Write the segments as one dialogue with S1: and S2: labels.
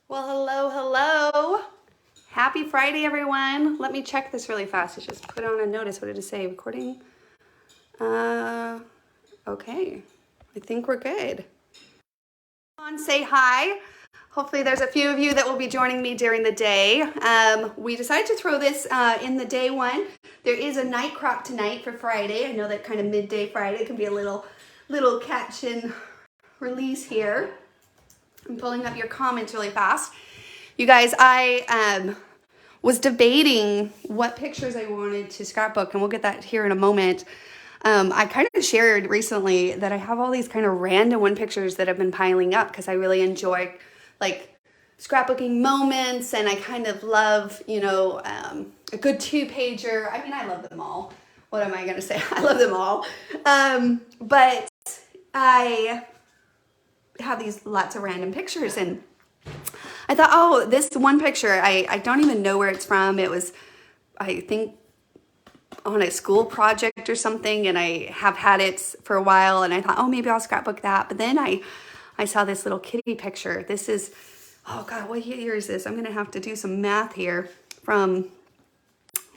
S1: Well, hello, hello. Happy Friday, everyone. Let me check this really fast. I just put on a notice. What did it say? Recording? Okay. I think we're good. Come on, say hi. Hopefully there's a few of you that will be joining me during the day. We decided to throw this in the day one. There is a night crop tonight for Friday. I know that kind of midday Friday can be a little catch and release here. I'm pulling up your comments really fast. You guys, I was debating what pictures I wanted to scrapbook, and we'll get that here in a moment. I kind of shared recently that I have all these kind of random one pictures that have been piling up because I really enjoy like scrapbooking moments, and I kind of love, a good 2-pager. I mean, I love them all. What am I going to say? I love them all. But I have these lots of random pictures, and I thought, oh, this one picture, I don't even know where it's from. It was, I think, on a school project or something, and I have had it for a while, and I thought, oh, maybe I'll scrapbook that. But then I saw this little kitty picture. This is, oh God, what year is this? I'm going to have to do some math here. From,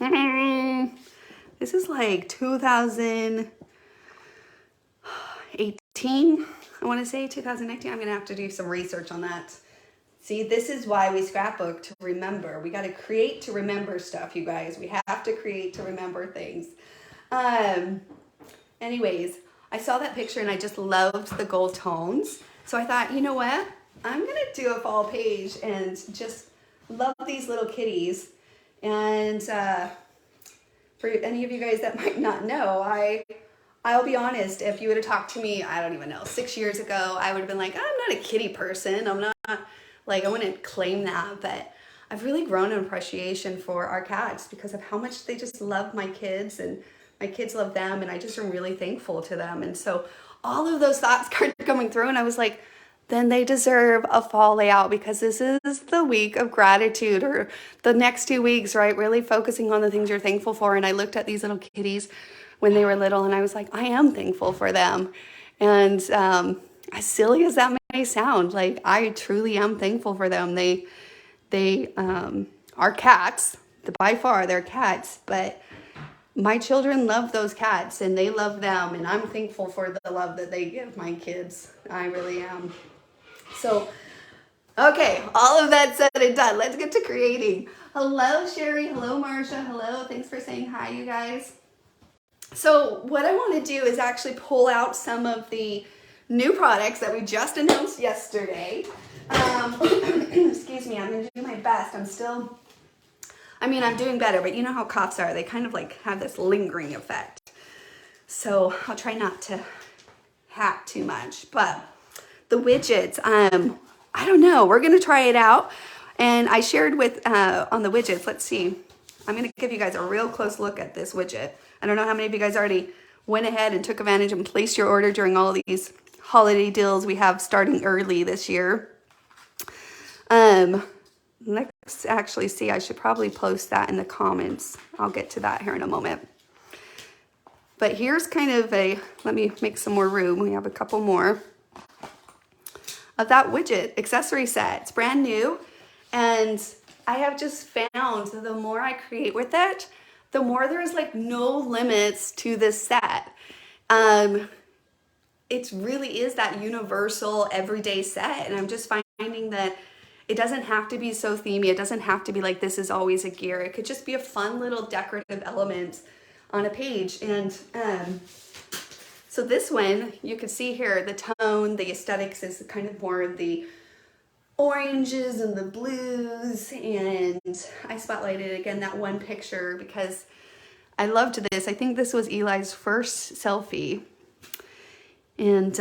S1: this is like 2018, I want to say 2019. I'm going to have to do some research on that. See, this is why we scrapbook, to remember. We got to create to remember stuff, you guys. We have to create to remember things. Anyways, I saw that picture and I just loved the gold tones. So I thought, you know what? I'm going to do a fall page and just love these little kitties. And for any of you guys that might not know, I'll be honest, if you would have talked to me, I don't even know, 6 years ago, I would have been like, I'm not a kitty person. I'm not. Like, I wouldn't claim that, but I've really grown an appreciation for our cats because of how much they just love my kids, and my kids love them, and I just am really thankful to them. And so all of those thoughts started coming through, and I was like, then they deserve a fall layout, because this is the week of gratitude, or the next 2 weeks, right? Really focusing on the things you're thankful for. And I looked at these little kitties when they were little, and I was like, I am thankful for them. And as silly as that may sound, like, I truly am thankful for them. They are cats. By far, they're cats, but my children love those cats, and they love them, and I'm thankful for the love that they give my kids. I really am. So, okay, all of that said and done, let's get to creating. Hello, Sherry. Hello, Marsha. Hello. Thanks for saying hi, you guys. So what I want to do is actually pull out some of the new products that we just announced yesterday. Excuse me, I'm going to do my best. I'm doing better, but you know how coughs are. They kind of like have this lingering effect. So I'll try not to hack too much. But the widgets, I don't know. We're going to try it out. And I shared with, on the widgets, let's see. I'm going to give you guys a real close look at this widget. I don't know how many of you guys already went ahead and took advantage and placed your order during all these holiday deals we have starting early this year. Let's actually see, I should probably post that in the comments. I'll get to that here in a moment. But here's kind of let me make some more room. We have a couple more of that widget accessory set. It's brand new, and I have just found that the more I create with it, the more there's like no limits to this set. It really is that universal everyday set, and I'm just finding that it doesn't have to be so themey. It doesn't have to be like this is always a gear. It could just be a fun little decorative element on a page. And so this one, you can see here, the tone, the aesthetics is kind of more of the oranges and the blues. And I spotlighted again that one picture because I loved this. I think this was Eli's first selfie. And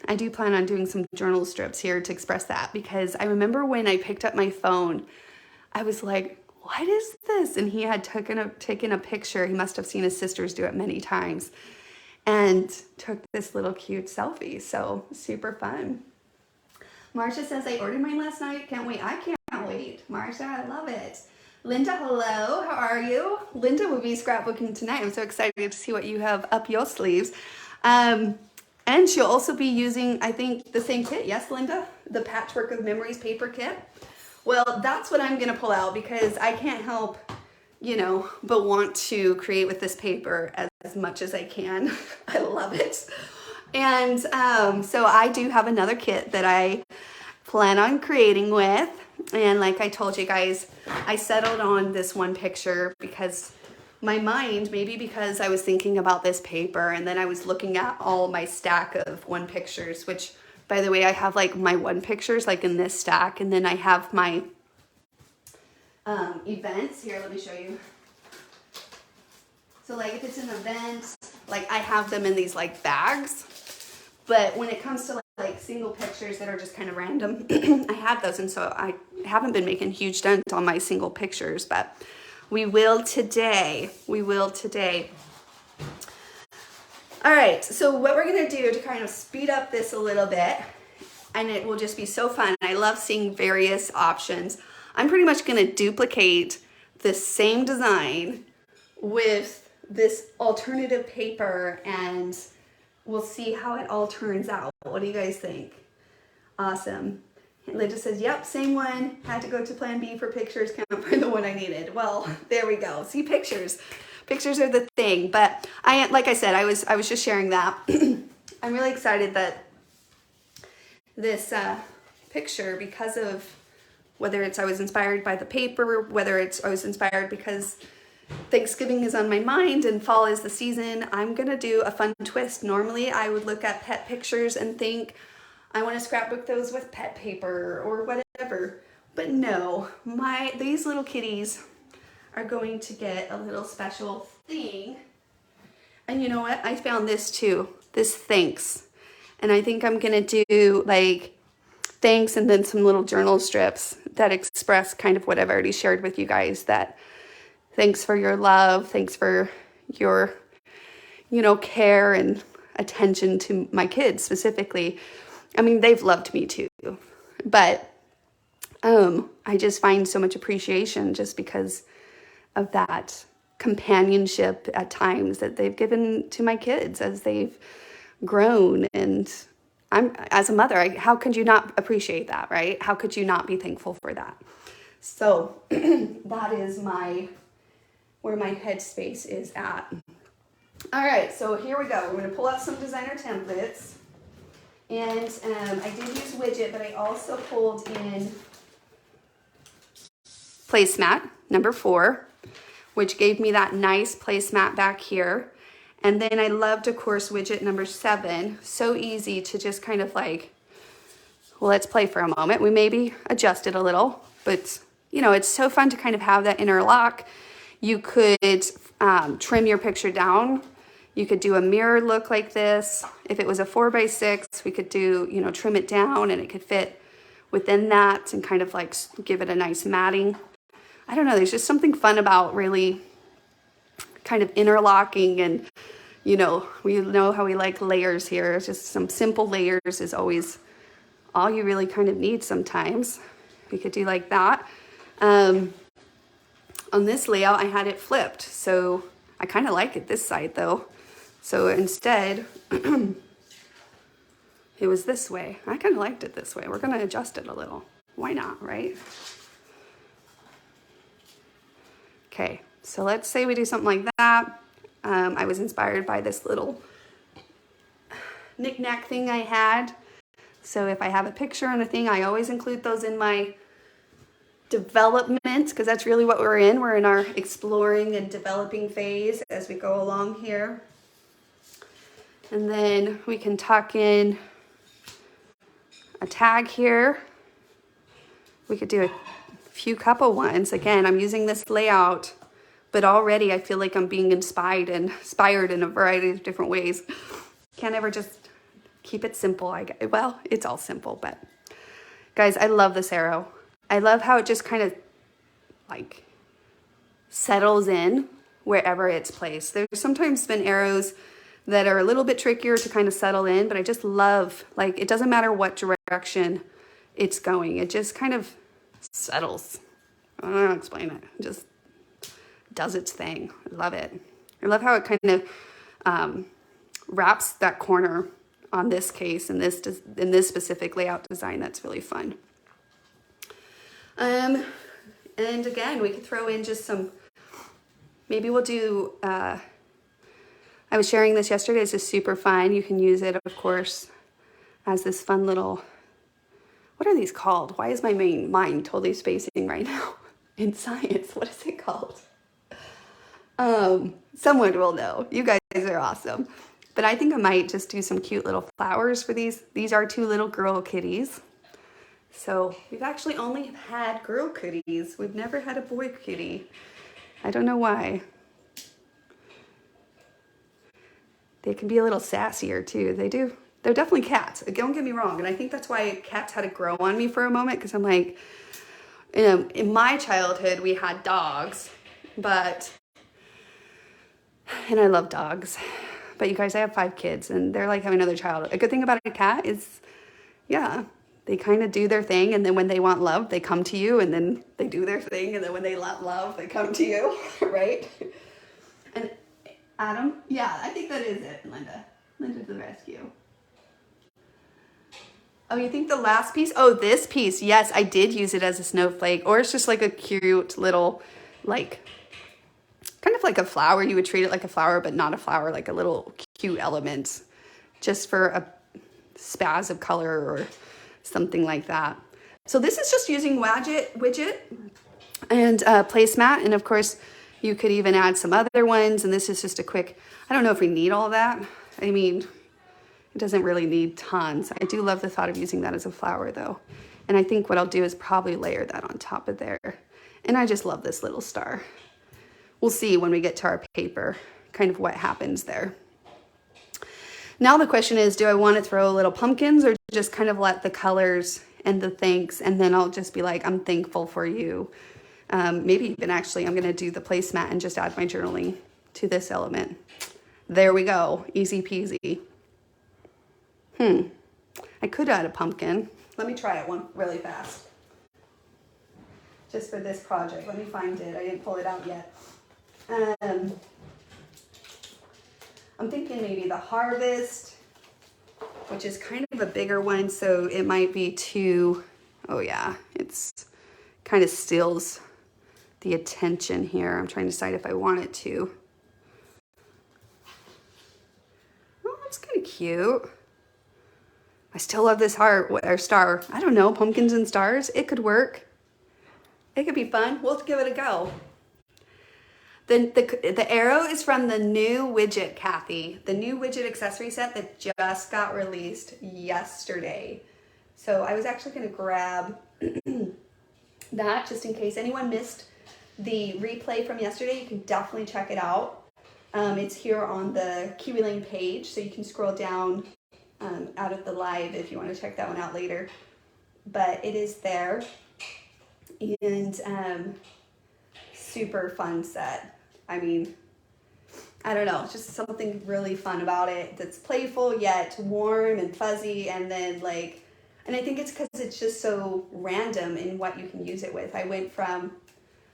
S1: I do plan on doing some journal strips here to express that, because I remember when I picked up my phone, I was like, what is this? And he had taken a picture. He must have seen his sisters do it many times, and took this little cute selfie. So super fun. Marsha says, I ordered mine last night. Can't wait. I can't wait. Marsha, I love it. Linda, hello. How are you? Linda will be scrapbooking tonight. I'm so excited to see what you have up your sleeves. And she'll also be using, I think, the same kit. Yes, Linda? The Patchwork of Memories paper kit. Well, that's what I'm gonna pull out because I can't help, you know, but want to create with this paper as much as I can. I love it. And so I do have another kit that I plan on creating with. And like I told you guys, I settled on this one picture because my mind, maybe because I was thinking about this paper and then I was looking at all my stack of one pictures, which by the way, I have like my one pictures like in this stack, and then I have my events. Here, let me show you. So like if it's an event, like I have them in these like bags, but when it comes to like single pictures that are just kind of random, I have those, and so I haven't been making huge dent on my single pictures, but we will today. We will today. All right, so what we're gonna do to kind of speed up this a little bit, and it will just be so fun. I love seeing various options. I'm pretty much gonna duplicate the same design with this alternative paper, and we'll see how it all turns out. What do you guys think? Awesome. And Linda says, yep, same one. Had to go to Plan B for pictures, can't find the one I needed. Well, there we go. See, pictures. Pictures are the thing. But like I said, I was just sharing that. I'm really excited that this picture, because of whether it's I was inspired by the paper, whether it's I was inspired because Thanksgiving is on my mind and fall is the season, I'm gonna do a fun twist. Normally I would look at pet pictures and think I want to scrapbook those with pet paper or whatever, but no, these little kitties are going to get a little special thing. And you know what, I found this too, this thanks, and I think I'm gonna do like thanks and then some little journal strips that express kind of what I've already shared with you guys, that thanks for your love, thanks for your, you know, care and attention to my kids specifically. I mean, they've loved me too, but I just find so much appreciation just because of that companionship at times that they've given to my kids as they've grown. And I'm, as a mother, how could you not appreciate that, right? How could you not be thankful for that? So that is where my headspace is at. All right, so here we go. We're gonna pull out some designer templates. And I did use Widget, but I also pulled in placemat number 4, which gave me that nice placemat back here. And then I loved, of course, Widget number 7. So easy to just kind of like, well, let's play for a moment. We maybe adjust it a little, but you know, it's so fun to kind of have that interlock. You could trim your picture down. You could do a mirror look like this. If it was a 4x6, we could do, you know, trim it down and it could fit within that and kind of like give it a nice matting. I don't know, there's just something fun about really kind of interlocking, and you know, we know how we like layers here. It's just some simple layers is always all you really kind of need sometimes. We could do like that. On this layout, I had it flipped, so I kind of like it this side though. So instead, it was this way. I kind of liked it this way. We're going to adjust it a little. Why not, right? Okay, so let's say we do something like that. I was inspired by this little knick-knack thing I had. So if I have a picture and a thing, I always include those in my development, because that's really what we're in. We're in our exploring and developing phase as we go along here. And then we can tuck in a tag here. We could do a few couple ones. Again, I'm using this layout, but already I feel like I'm being inspired in a variety of different ways. Can't ever just keep it simple. Well, it's all simple, but guys, I love this arrow. I love how it just kind of like settles in wherever it's placed. There's sometimes been arrows that are a little bit trickier to kind of settle in, but I just love, like, it doesn't matter what direction it's going. It just kind of settles. I don't know how to explain it. It just does its thing. I love it. I love how it kind of wraps that corner on this case in this specific layout design. That's really fun. And again, we could throw in just some, maybe we'll do, I was sharing this yesterday. It's just super fun. You can use it, of course, as this fun little, what are these called? Why is my mind totally spacing right now? In science, what is it called? Someone will know. You guys are awesome. But I think I might just do some cute little flowers for these. These are 2 little girl kitties. So we've actually only had girl kitties. We've never had a boy kitty. I don't know why. They can be a little sassier too. They do. They're definitely cats. Don't get me wrong. And I think that's why cats had to grow on me for a moment, because I'm like, in my childhood, we had dogs, and I love dogs. But you guys, I have 5 kids and they're like having another child. A good thing about a cat is, yeah, they kind of do their thing. And then when they want love, they come to you, and then they do their thing. And then when they want love, they come to you, right? And Adam, yeah, I think that is it, Linda. Linda to the rescue. Oh, you think the last piece? Oh, this piece. Yes, I did use it as a snowflake, or it's just like a cute little, like, kind of like a flower. You would treat it like a flower, but not a flower, like a little cute element, just for a spaz of color or something like that. So this is just using Widget and placemat. And of course, you could even add some other ones. And this is just a quick, I don't know if we need all that. I mean, it doesn't really need tons. I do love the thought of using that as a flower though. And I think what I'll do is probably layer that on top of there. And I just love this little star. We'll see when we get to our paper, kind of what happens there. Now the question is, do I want to throw little pumpkins, or just kind of let the colors and the thanks, and then I'll just be like, I'm thankful for you. Maybe even actually I'm going to do the placemat and just add my journaling to this element. There we go. Easy peasy. I could add a pumpkin. Let me try it one really fast. Just for this project. Let me find it. I didn't pull it out yet. I'm thinking maybe the harvest, which is kind of a bigger one, so it might be too, oh yeah, it's kind of steals the attention here. I'm trying to decide if I want it to. Oh, that's kind of cute. I still love this heart or star. I don't know, pumpkins and stars. It could work. It could be fun. We'll give it a go. The arrow is from the new Widget, Kathy. The new Widget accessory set that just got released yesterday. So I was actually going to grab that just in case anyone missed the replay from yesterday. You can definitely check it out. It's here on the Kiwi Lane page, so you can scroll down out of the live if you want to check that one out later. But it is there. And super fun set. I mean, I don't know, just something really fun about it that's playful yet warm and fuzzy, and then like, and I think it's because it's just so random in what you can use it with. I went from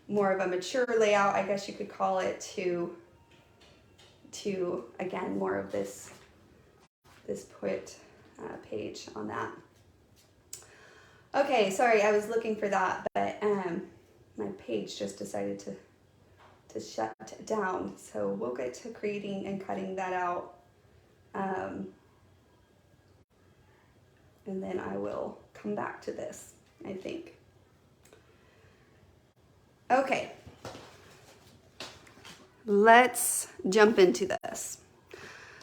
S1: more of a mature layout, I guess you could call it, to again more of this put page on that. Okay, sorry, I was looking for that, but my page just decided to shut down. So we'll get to creating and cutting that out. And then I will come back to this, I think. Okay. Let's jump into this.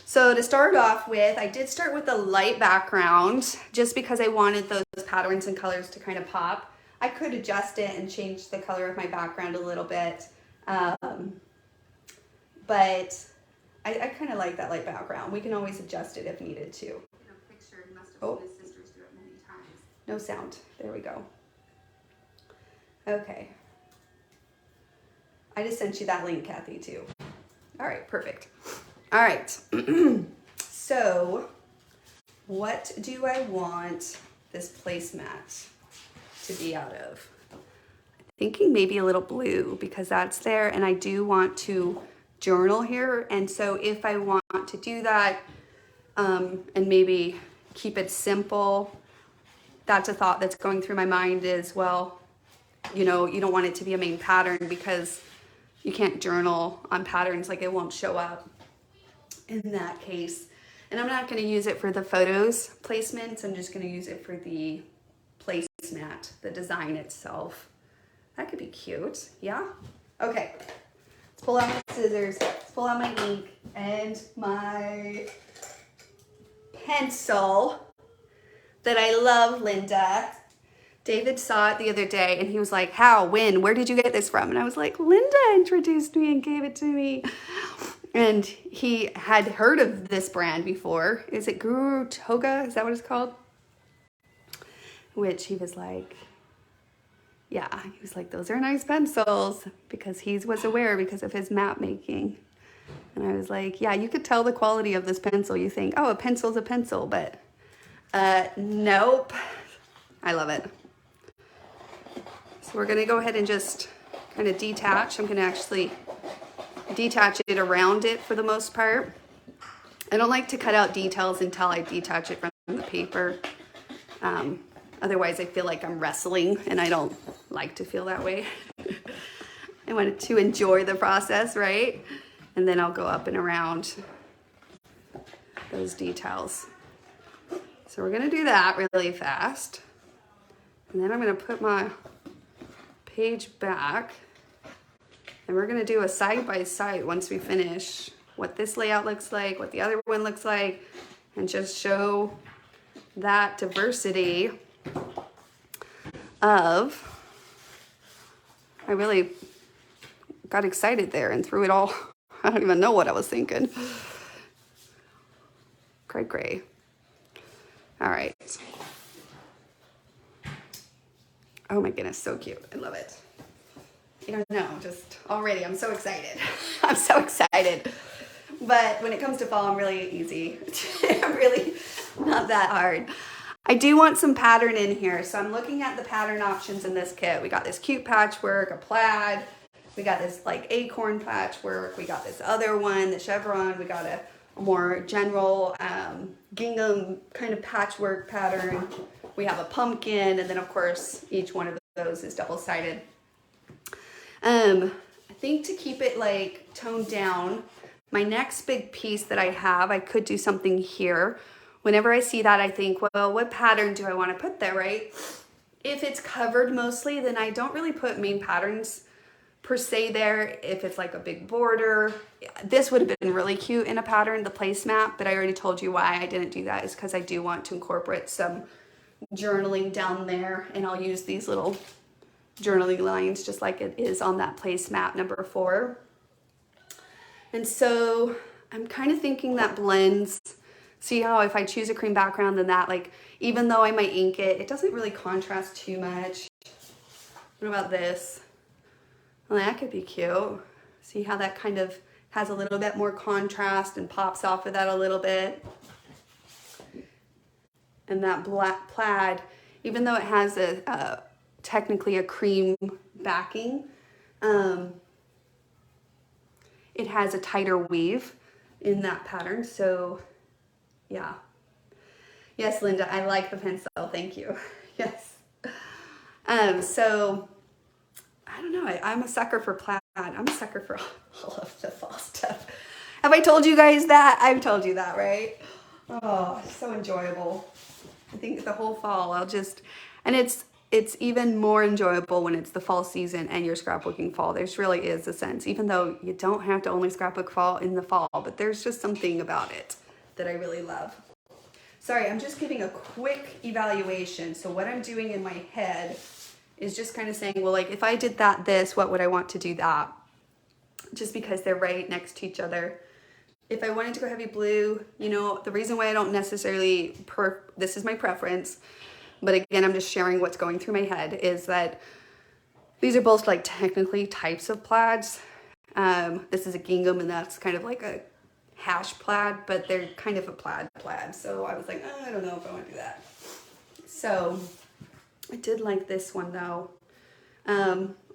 S1: So to start off with, I did start with a light background just because I wanted those patterns and colors to kind of pop. I could adjust it and change the color of my background a little bit. But I kind of like that light background. We can always adjust it if needed to. Oh, no sound. There we go. Okay. I just sent you that link, Kathy, too. All right, perfect. All right. So what do I want this placemat to be out of? Thinking maybe a little blue because that's there, and I do want to journal here. And so if I want to do that and maybe keep it simple, that's a thought that's going through my mind as well. you know, you don't want it to be a main pattern because you can't journal on patterns, like it won't show up in that case. And I'm not going to use it for the photos placements. I'm just going to use it for the placemat, the design itself. That could be cute. Yeah. Okay. Let's pull out my scissors. Let's pull out my ink and my pencil that I love, Linda. David saw it the other day and he was like, how, when, where did you get this from? And I was like, Linda introduced me and gave it to me. And he had heard of this brand before. Is it Guru Toga? Is that what it's called? Which he was like, yeah, he was like, those are nice pencils, because he was aware because of his map making. And I was like, yeah, you could tell the quality of this pencil. You think, oh, a pencil's a pencil, but nope. I love it. So we're gonna go ahead and just kind of detach. I'm gonna actually detach it around it for the most part. I don't like to cut out details until I detach it from the paper. Otherwise I feel like I'm wrestling and I don't like to feel that way. I want to enjoy the process, right? And then I'll go up and around those details. So we're gonna do that really fast. And then I'm gonna put my page back and we're gonna do a side by side once we finish what this layout looks like, what the other one looks like, and just show that diversity of, I really got excited there and threw it all. I don't even know what I was thinking. Cray. All right. Oh my goodness, so cute. I love it. You don't know, just already, I'm so excited. I'm so excited. But when it comes to fall, I'm really easy. I'm really not that hard. I do want some pattern in here. So I'm looking at the pattern options in this kit. We got this cute patchwork, a plaid. We got this like acorn patchwork. We got this other one, the chevron. We got a more general gingham kind of patchwork pattern. We have a pumpkin, and then of course each one of those is double-sided. I think to keep it like toned down, my next big piece that I have, I could do something here. Whenever I see that, I think, well, what pattern do I want to put there, right? If it's covered mostly, then I don't really put main patterns per se there. If it's like a big border, this would have been really cute in a pattern, the placemat, but I already told you why I didn't do that is because I do want to incorporate some journaling down there, and I'll use these little journaling lines just like it is on that placemat number 4. And so I'm kind of thinking that blends. See how if I choose a cream background, then that, like, even though I might ink it, it doesn't really contrast too much. What about this? Well, that could be cute. See how that kind of has a little bit more contrast and pops off of that a little bit. And that black plaid, even though it has a technically a cream backing, it has a tighter weave in that pattern. So yeah. Yes, Linda, I like the pencil. Thank you. Yes. So I don't know. I'm a sucker for plaid. I'm a sucker for all of the fall stuff. Have I told you guys that? I've told you that, right? Oh, it's so enjoyable. I think the whole fall, and it's even more enjoyable when it's the fall season and you're scrapbooking fall. There's really is a sense, even though you don't have to only scrapbook fall in the fall, but there's just something about it that I really love. Sorry, I'm just giving a quick evaluation. So what I'm doing in my head is just kind of saying, well, like if I did this, what would I want to do that? Just because they're right next to each other. If I wanted to go heavy blue, you know, the reason why I don't necessarily, this is my preference, but again, I'm just sharing what's going through my head, is that these are both like technically types of plaids. This is a gingham and that's kind of like a hash plaid, but they're kind of a plaid. So I was like, oh, I don't know if I want to do that. So I did like this one though.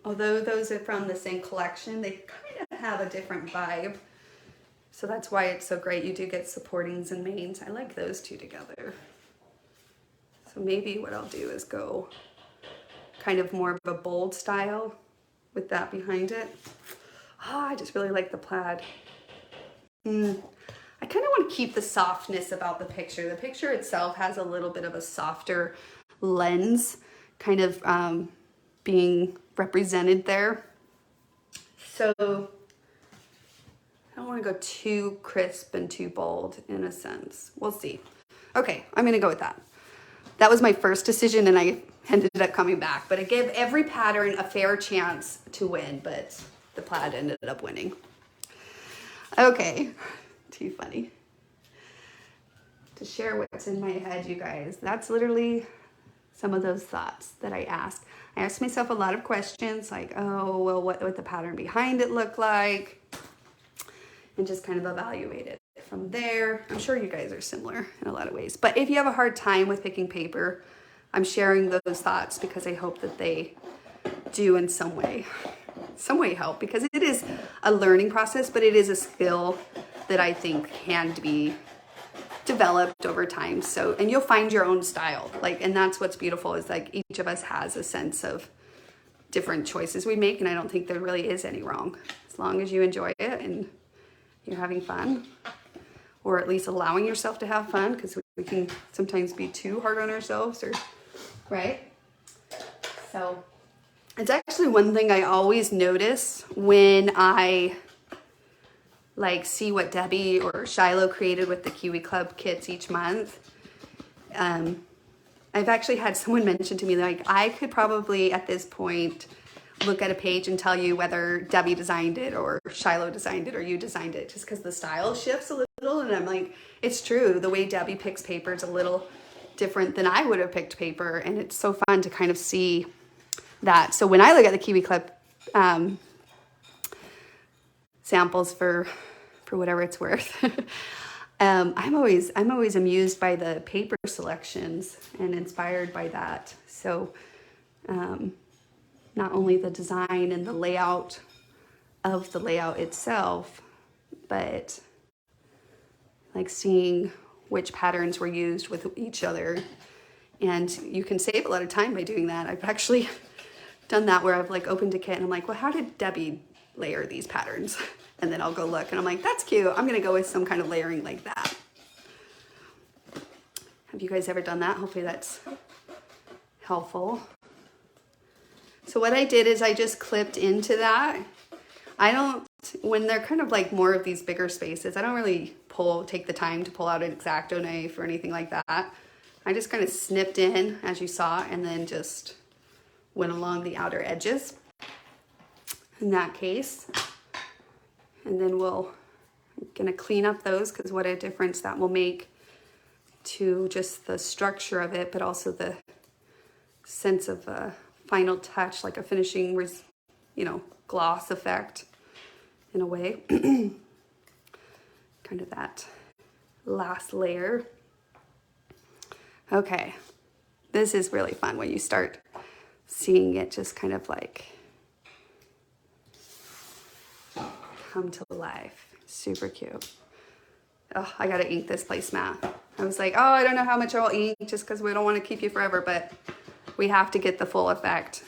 S1: Although those are from the same collection, they kind of have a different vibe. So that's why it's so great. You do get supportings and mains. I like those two together. So maybe what I'll do is go kind of more of a bold style with that behind it. Oh, I just really like the plaid. I kind of want to keep the softness about the picture. The picture itself has a little bit of a softer lens kind of being represented there. So I don't want to go too crisp and too bold in a sense. We'll see. Okay, I'm going to go with that. That was my first decision and I ended up coming back, but it gave every pattern a fair chance to win, but the plaid ended up winning. Okay, too funny to share what's in my head, you guys. That's literally some of those thoughts that I asked. I asked myself a lot of questions like, oh, well, what would the pattern behind it look like? And just kind of evaluate it from there. I'm sure you guys are similar in a lot of ways. But if you have a hard time with picking paper, I'm sharing those thoughts because I hope that they do in some way help, because it is a learning process, but it is a skill that I think can be developed over time. So, and you'll find your own style. And that's what's beautiful is each of us has a sense of different choices we make. And I don't think there really is any wrong, as long as you enjoy it and you're having fun, or at least allowing yourself to have fun, because we can sometimes be too hard on ourselves, or right? So it's actually one thing I always notice when I see what Debbie or Shiloh created with the Kiwi Club kits each month. I've actually had someone mention to me, I could probably at this point look at a page and tell you whether Debbie designed it or Shiloh designed it or you designed it, just because the style shifts a little. And I'm like, it's true. The way Debbie picks paper is a little different than I would have picked paper. And it's so fun to kind of see that. So when I look at the Kiwi Club samples for whatever it's worth, I'm always amused by the paper selections and inspired by that. So not only the design and the layout of the layout itself, but seeing which patterns were used with each other. And you can save a lot of time by doing that. I've actually done that where I've opened a kit and I'm like, well, how did Debbie layer these patterns? And then I'll go look and I'm like, that's cute. I'm gonna go with some kind of layering like that. Have you guys ever done that? Hopefully that's helpful. So what I did is I just clipped into that. When they're kind of more of these bigger spaces, I don't really take the time to pull out an X-Acto knife or anything like that. I just kind of snipped in, as you saw, and then just went along the outer edges in that case. And then I'm gonna clean up those, because what a difference that will make to just the structure of it, but also the sense of a final touch, like a finishing, gloss effect in a way. Kind of that last layer. Okay, this is really fun when you start seeing it just kind of come to life. Super cute. Oh, I gotta ink this placemat. I was like, oh, I don't know how much I'll ink just because we don't want to keep you forever, but we have to get the full effect.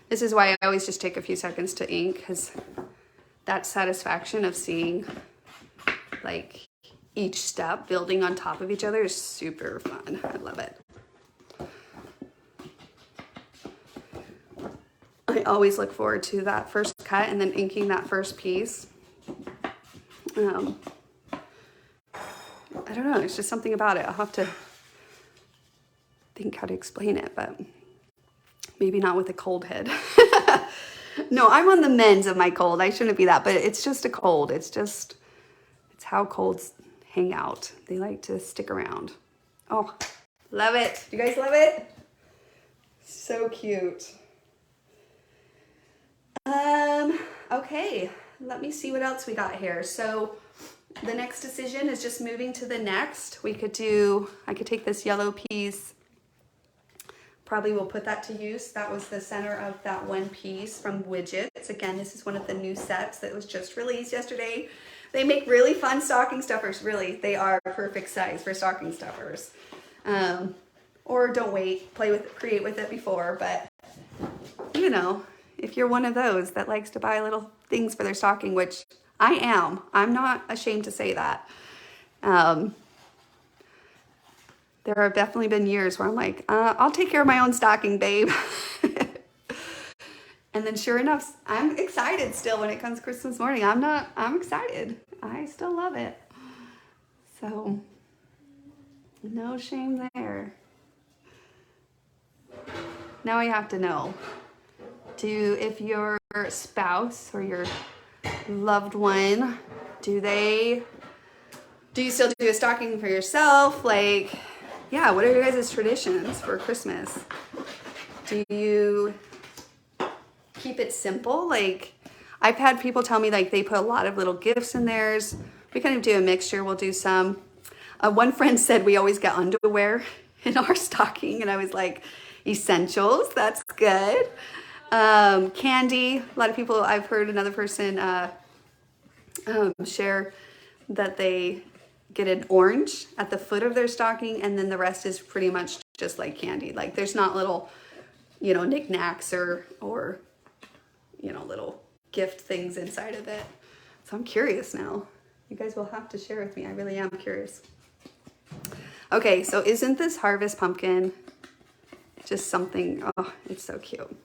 S1: This is why I always just take a few seconds to ink, because that satisfaction of seeing each step building on top of each other is super fun. I love it. I always look forward to that first cut and then inking that first piece. I don't know, it's just something about it. I'll have to think how to explain it, but maybe not with a cold head. No, I'm on the mends of my cold. I shouldn't be that, but it's just a cold. It's how colds hang out. They like to stick around. Oh, love it. Do you guys love it? So cute. Okay, let me see what else we got here. So the next decision is just moving to the next. I could take this yellow piece. Probably will put that to use. That was the center of that one piece from Widget. Again, this is one of the new sets that was just released yesterday. They make really fun stocking stuffers, really. They are perfect size for stocking stuffers. Or don't wait, create with it before, but you know, if you're one of those that likes to buy little things for their stocking, which I am, I'm not ashamed to say that. There have definitely been years where I'm like, I'll take care of my own stocking, babe. And then sure enough, I'm excited still when it comes Christmas morning. I'm excited. I still love it. So no shame there. Now I have to know, if your spouse or your loved one, do you still do a stocking for yourself? Like, yeah, what are your guys' traditions for Christmas? Do you keep it simple? Like, I've had people tell me like they put a lot of little gifts in theirs. We kind of do a mixture. We'll do some. One friend said we always get underwear in our stocking, and I was like, essentials, that's good. Candy, a lot of people, I've heard another person share that they get an orange at the foot of their stocking, and then the rest is pretty much just like candy. Like there's not little, you know, knickknacks or you know, little gift things inside of it. So I'm curious now. You guys will have to share with me. I really am curious. Okay, so isn't this harvest pumpkin just something? Oh, it's so cute.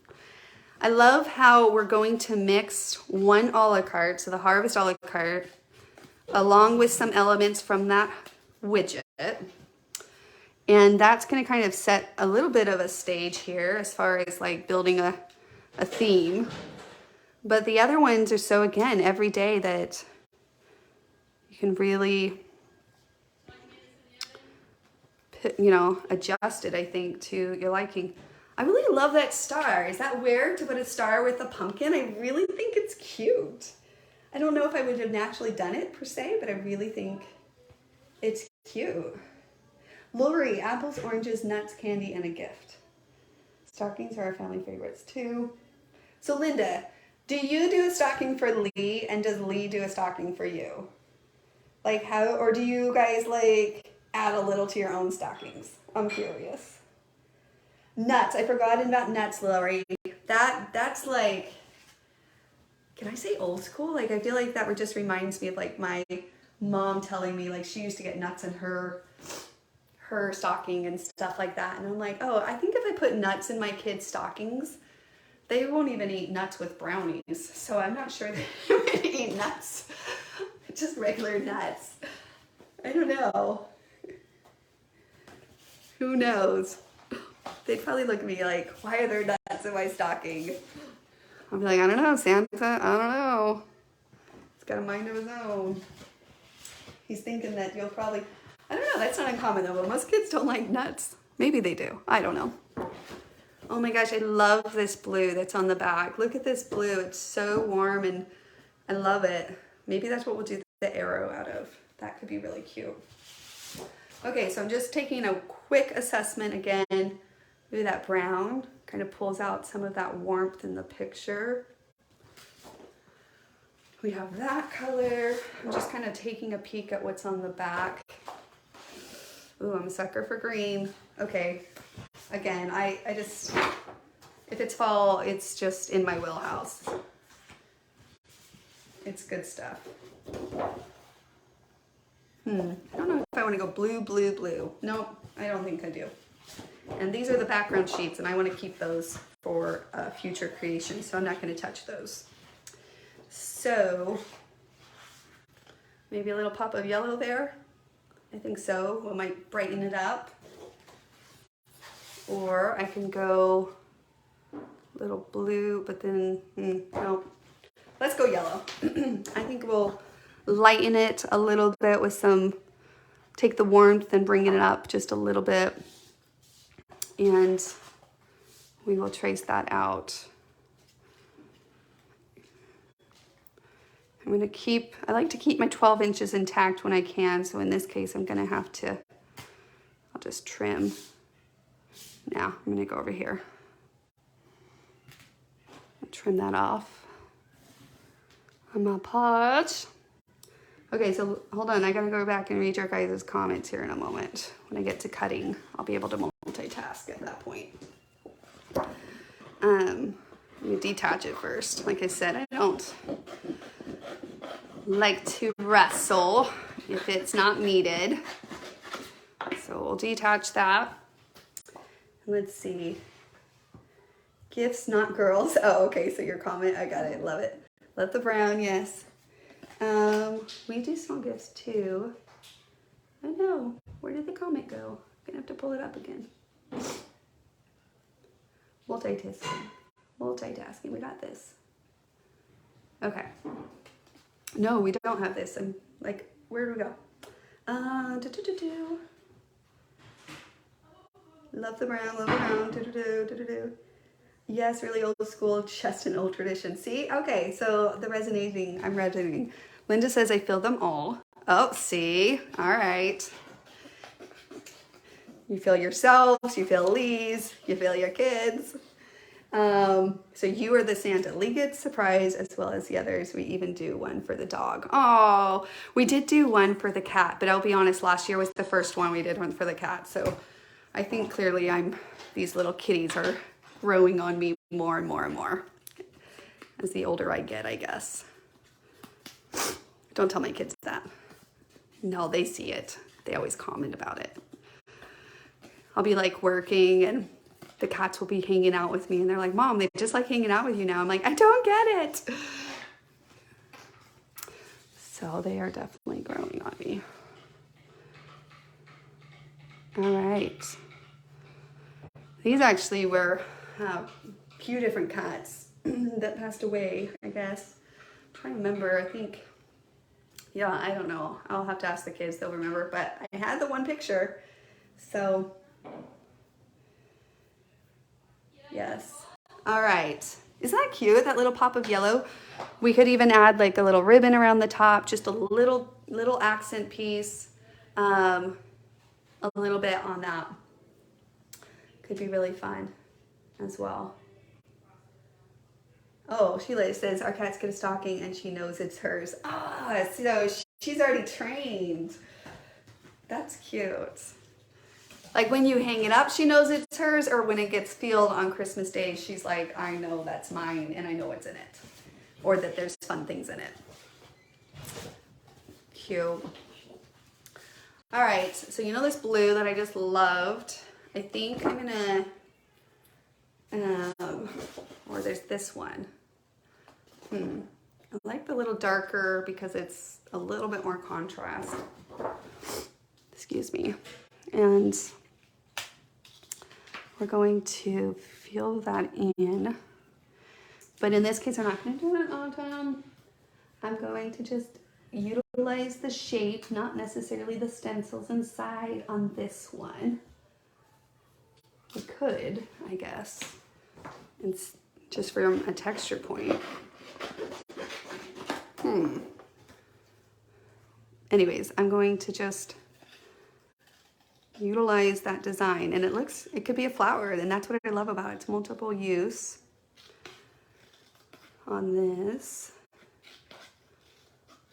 S1: I love how we're going to mix one a la carte, so the harvest a la carte, along with some elements from that widget. And that's going to kind of set a little bit of a stage here as far as like building a theme. But the other ones are so, again, every day that you can really, you know, adjust it, I think, to your liking. I really love that star. Is that weird to put a star with a pumpkin? I really think it's cute. I don't know if I would have naturally done it per se, but I really think it's cute. Lori, apples, oranges, nuts, candy, and a gift. Stockings are our family favorites too. So Linda, do you do a stocking for Lee, and does Lee do a stocking for you? Like how, or do you guys like add a little to your own stockings? I'm curious. Nuts, I forgot about nuts, Lori. That's like, can I say old school? Like I feel like that just reminds me of like my mom telling me like she used to get nuts in her stocking and stuff like that. And I'm like, oh, I think if I put nuts in my kids' stockings, they won't even eat nuts with brownies. So I'm not sure they would eat nuts, just regular nuts. I don't know. Who knows? They'd probably look at me like, why are there nuts in my stocking? I'll be like, I don't know, Santa, I don't know. He's got a mind of his own. He's thinking that you'll probably, I don't know, that's not uncommon though, but most kids don't like nuts. Maybe they do, I don't know. Oh my gosh, I love this blue that's on the back. Look at this blue, it's so warm and I love it. Maybe that's what we'll do the arrow out of. That could be really cute. Okay, so I'm just taking a quick assessment again. Maybe that brown kind of pulls out some of that warmth in the picture. We have that color. I'm just kind of taking a peek at what's on the back. Ooh, I'm a sucker for green. Okay, again, I just, if it's fall, it's just in my wheelhouse. It's good stuff. I don't know if I want to go blue, blue, blue. Nope, I don't think I do. And these are the background sheets, and I want to keep those for future creation, so I'm not going to touch those. So, maybe a little pop of yellow there. I think so. We might brighten it up. Or I can go a little blue, but then, no. Let's go yellow. I think we'll lighten it a little bit with some, take the warmth and bring it up just a little bit. And we will trace that out. I'm gonna keep, I like to keep my 12 inches intact when I can. So in this case, I'm gonna have to, I'll just trim. Now I'm gonna go over here. I'll trim that off on my pot. Okay, so hold on, I gotta go back and read your guys' comments here in a moment. When I get to cutting, I'll be able to multitask at that point. Let me detach it first. Like I said, I don't like to wrestle if it's not needed. So we'll detach that. Let's see. Gifts, not girls. Oh, okay, so your comment, I got it, love it. Love the brown, yes. We do small gifts too. I know, where did the comment go? I'm gonna have to pull it up again. Multitasking, we got this. Okay. No, we don't have this. I'm like, where do we go? Love the brown, Yes, really old school, just an old tradition. See? Okay, so I'm resonating. Linda says, I feel them all. Oh, see? All right. You feel yourselves, you feel Lee's, you feel your kids. So you are the Santa. Lee gets surprised as well as the others. We even do one for the dog. Oh, we did do one for the cat, but I'll be honest, last year was the first one we did one for the cat. So I think clearly these little kitties are growing on me more and more and more as the older I get, I guess. Don't tell my kids that. No, they see it. They always comment about it. I'll be like working and the cats will be hanging out with me and they're like, Mom, they just like hanging out with you now. I'm like, I don't get it. So they are definitely growing on me. All right. These actually were a few different cats that passed away, I guess. I'm trying to remember, I think, yeah, I don't know. I'll have to ask the kids, they'll remember, but I had the one picture. So yes. All right. Isn't that cute? That little pop of yellow. We could even add like a little ribbon around the top, just a little accent piece, a little bit on that. Could be really fun as well. Oh, Sheila says our cats get a stocking and she knows it's hers. Ah, so she's already trained. That's cute. Like when you hang it up, she knows it's hers, or when it gets filled on Christmas Day, she's like, I know that's mine and I know what's in it. Or that there's fun things in it. Cute. All right, so you know this blue that I just loved? I think I'm gonna, or there's this one. I like the little darker because it's a little bit more contrast. Excuse me. And we're going to fill that in. But in this case, I'm not going to do an autumn. I'm going to just utilize the shape, not necessarily the stencils inside on this one. We could, I guess. It's just from a texture point. Anyways, I'm going to just utilize that design, and it could be a flower, and that's what I love about it. It's multiple use on this.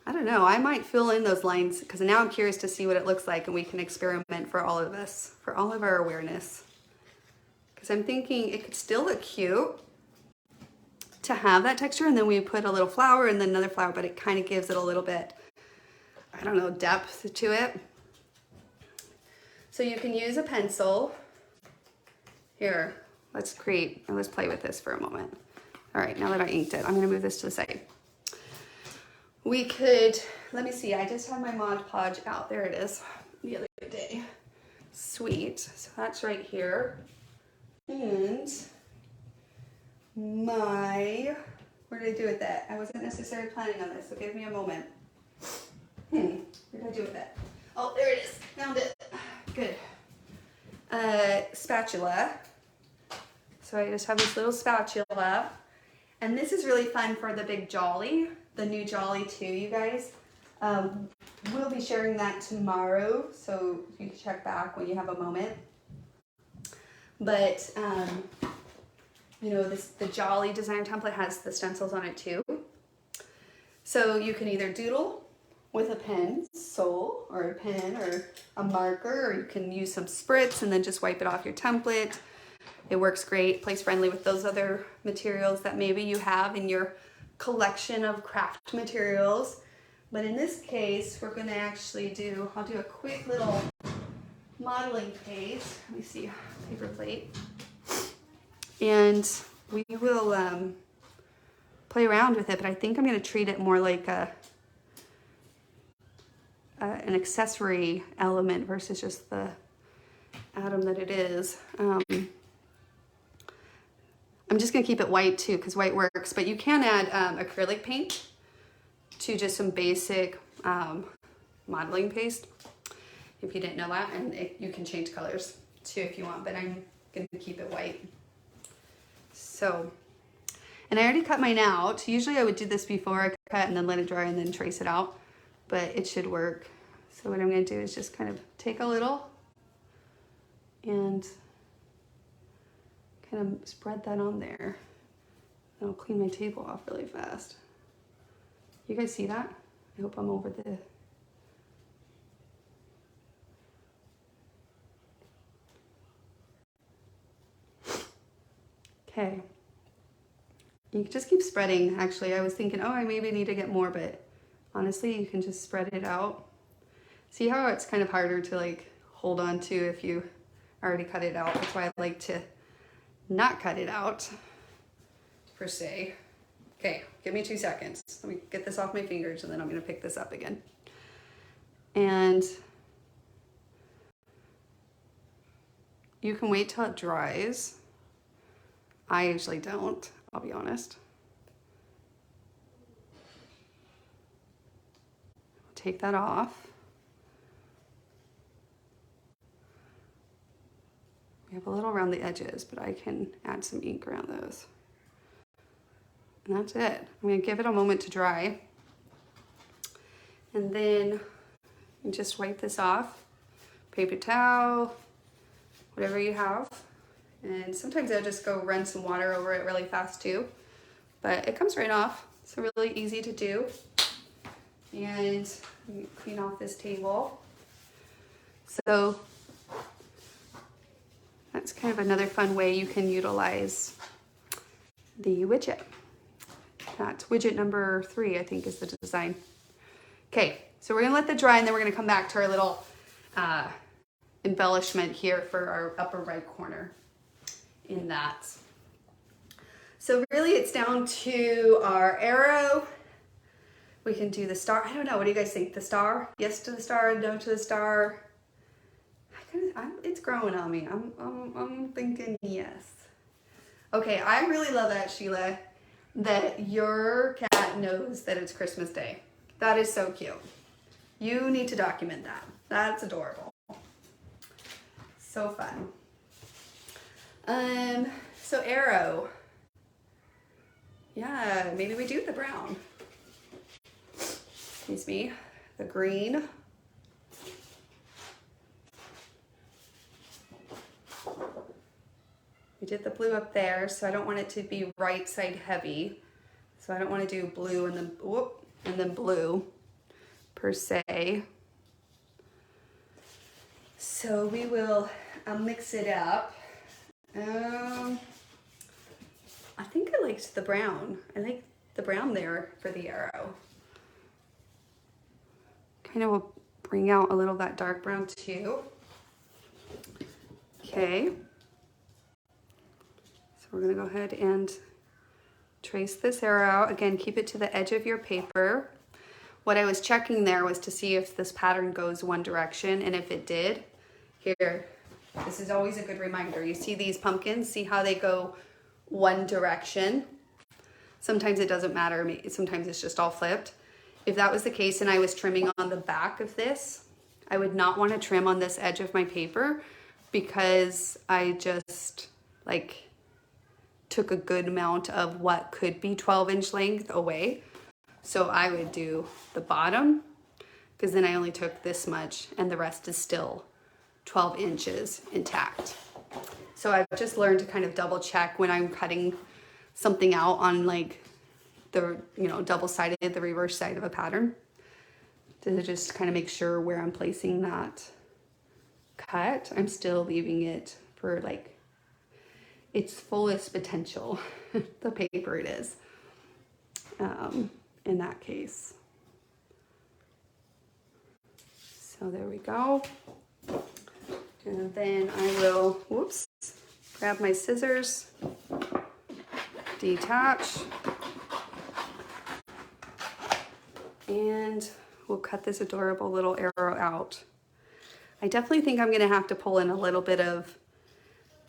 S1: I don't know, I might fill in those lines because now I'm curious to see what it looks like, and we can experiment for all of us, for all of our awareness. Because I'm thinking it could still look cute to have that texture, and then we put a little flower and then another flower, but it kind of gives it a little bit, I don't know, depth to it. So you can use a pencil. Here, let's play with this for a moment. All right, now that I inked it, I'm gonna move this to the side. We could, let me see, I just had my Mod Podge out, there it is, the other day. Sweet, so that's right here. And where did I do with that? I wasn't necessarily planning on this, so give me a moment. Where did I do with that? Oh, there it is, found it. Good. Spatula. So I just have this little spatula. And this is really fun for the big Jolly, the new Jolly 2, you guys. We'll be sharing that tomorrow, so you can check back when you have a moment. But, you know, the Jolly design template has the stencils on it too. So you can either doodle with a pencil or a pen or a marker, or you can use some spritz and then just wipe it off your template. It works great, plays friendly with those other materials that maybe you have in your collection of craft materials. But in this case, we're gonna actually I'll do a quick little modeling paste. Let me see, paper plate. And we will play around with it, but I think I'm gonna treat it more like an accessory element versus just the atom that it is. I'm just gonna keep it white too, because white works, but you can add acrylic paint to just some basic modeling paste, if you didn't know that, and you can change colors too if you want, but I'm gonna keep it white. So, and I already cut mine out. Usually I would do this before I cut and then let it dry and then trace it out, but it should work. So what I'm gonna do is just kind of take a little and kind of spread that on there. And I'll clean my table off really fast. You guys see that? I hope I'm over the... Okay. You can just keep spreading. Actually, I was thinking, oh, I maybe need to get more, but honestly, you can just spread it out. See how it's kind of harder to like hold on to if you already cut it out. That's why I like to not cut it out, per se. Okay, give me 2 seconds. Let me get this off my fingers and then I'm gonna pick this up again. And you can wait till it dries. I usually don't, I'll be honest. Take that off. We have a little around the edges, but I can add some ink around those. And that's it. I'm gonna give it a moment to dry. And then you just wipe this off. Paper towel, whatever you have. And sometimes I'll just go run some water over it really fast too. But it comes right off. It's really easy to do. And clean off this table. So that's kind of another fun way you can utilize the widget. That's widget number 3, I think, is the design. Okay, so we're gonna let that dry and then we're gonna come back to our little embellishment here for our upper right corner in that. So really it's down to our arrow. We can do the star. I don't know, what do you guys think? The star? Yes to the star, no to the star. It's growing on me. I'm thinking yes. Okay, I really love that, Sheila, that your cat knows that it's Christmas Day. That is so cute. You need to document that. That's adorable. So fun. So arrow. Yeah, maybe we do the brown. Excuse me. The green. We did the blue up there, so I don't want it to be right side heavy. So I don't want to do blue and then blue per se. So we will mix it up. I think I liked the brown. I like the brown there for the arrow. Kind of will bring out a little of that dark brown too. Okay. So we're gonna go ahead and trace this arrow out. Again, keep it to the edge of your paper. What I was checking there was to see if this pattern goes one direction, and if it did, here, this is always a good reminder. You see these pumpkins, see how they go one direction? Sometimes it doesn't matter, sometimes it's just all flipped. If that was the case and I was trimming on the back of this, I would not want to trim on this edge of my paper because I just like took a good amount of what could be 12-inch length away. So I would do the bottom because then I only took this much and the rest is still 12 inches intact. So I've just learned to kind of double check when I'm cutting something out on like the, double-sided, the reverse side of a pattern, to just kind of make sure where I'm placing that cut, I'm still leaving it for like its fullest potential, the paper it is, in that case. So there we go. And then I will, whoops, grab my scissors, detach, and we'll cut this adorable little arrow out. I definitely think I'm gonna have to pull in a little bit of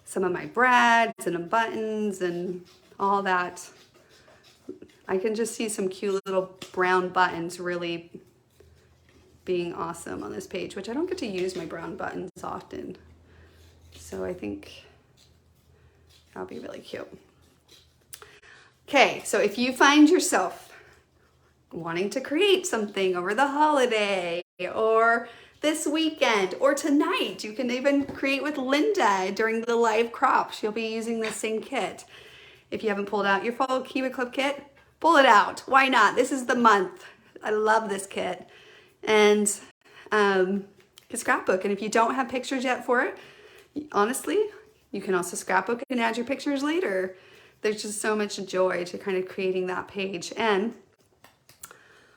S1: some of my brads and buttons and all that. I can just see some cute little brown buttons really being awesome on this page, which I don't get to use my brown buttons often. So I think that'll be really cute. Okay, so if you find yourself wanting to create something over the holiday or this weekend or tonight, you can even create with Linda during the live crop. She'll be using the same kit. If you haven't pulled out your fall Kiwi Club kit, pull it out. Why not? This is the month. I love this kit. And scrapbook. And if you don't have pictures yet for it, honestly, you can also scrapbook and add your pictures later. There's just so much joy to kind of creating that page. And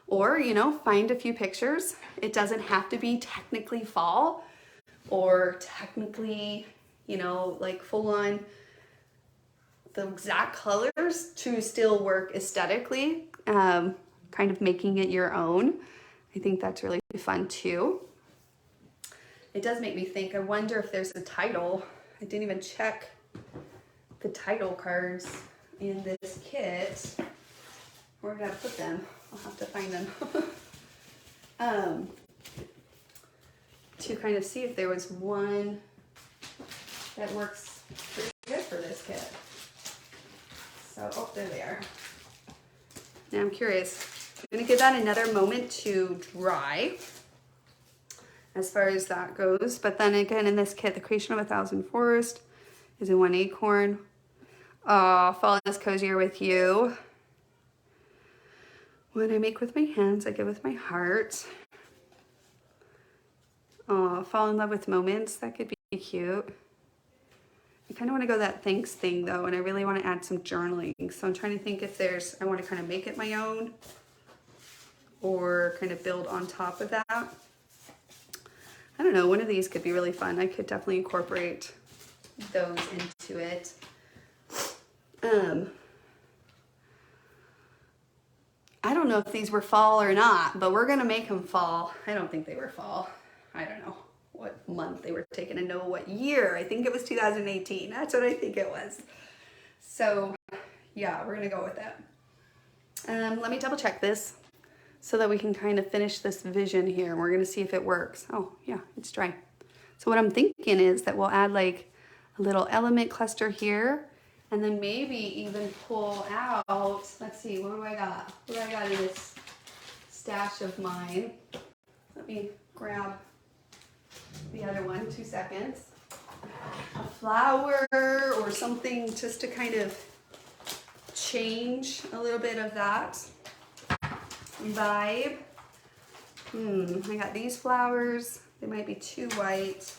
S1: or, you know, find a few pictures. It doesn't have to be technically fall or technically, you know, like full on the exact colors to still work aesthetically, kind of making it your own. I think that's really fun too. It does make me think, I wonder if there's a title. I didn't even check the title cards in this kit. Where did I put them? I'll have to find them. To kind of see if there was one that works pretty good for this kit. So, oh, there they are. Now I'm curious. I'm gonna give that another moment to dry as far as that goes. But then again, in this kit, the creation of 1,000 forest is in 1 acorn. Oh, fall is cozier with you. What I make with my hands, I give with my heart. Oh, fall in love with moments, that could be cute. I kind of want to go that thanks thing though, and I really want to add some journaling. So I'm trying to think if there's, I want to kind of make it my own or kind of build on top of that. I don't know, one of these could be really fun. I could definitely incorporate those into it. I don't know if these were fall or not, but we're gonna make them fall. I don't think they were fall. I don't know what month they were taken and know what year. I think it was 2018. That's what I think it was. So yeah, we're gonna go with that. Let me double check this so that we can kind of finish this vision here. We're gonna see if it works. Oh yeah, it's dry. So what I'm thinking is that we'll add like a little element cluster here and then maybe even pull out, let's see, what do I got? What do I got in this stash of mine? Let me grab the other one, 2 seconds. A flower or something just to kind of change a little bit of that vibe. I got these flowers. They might be too white.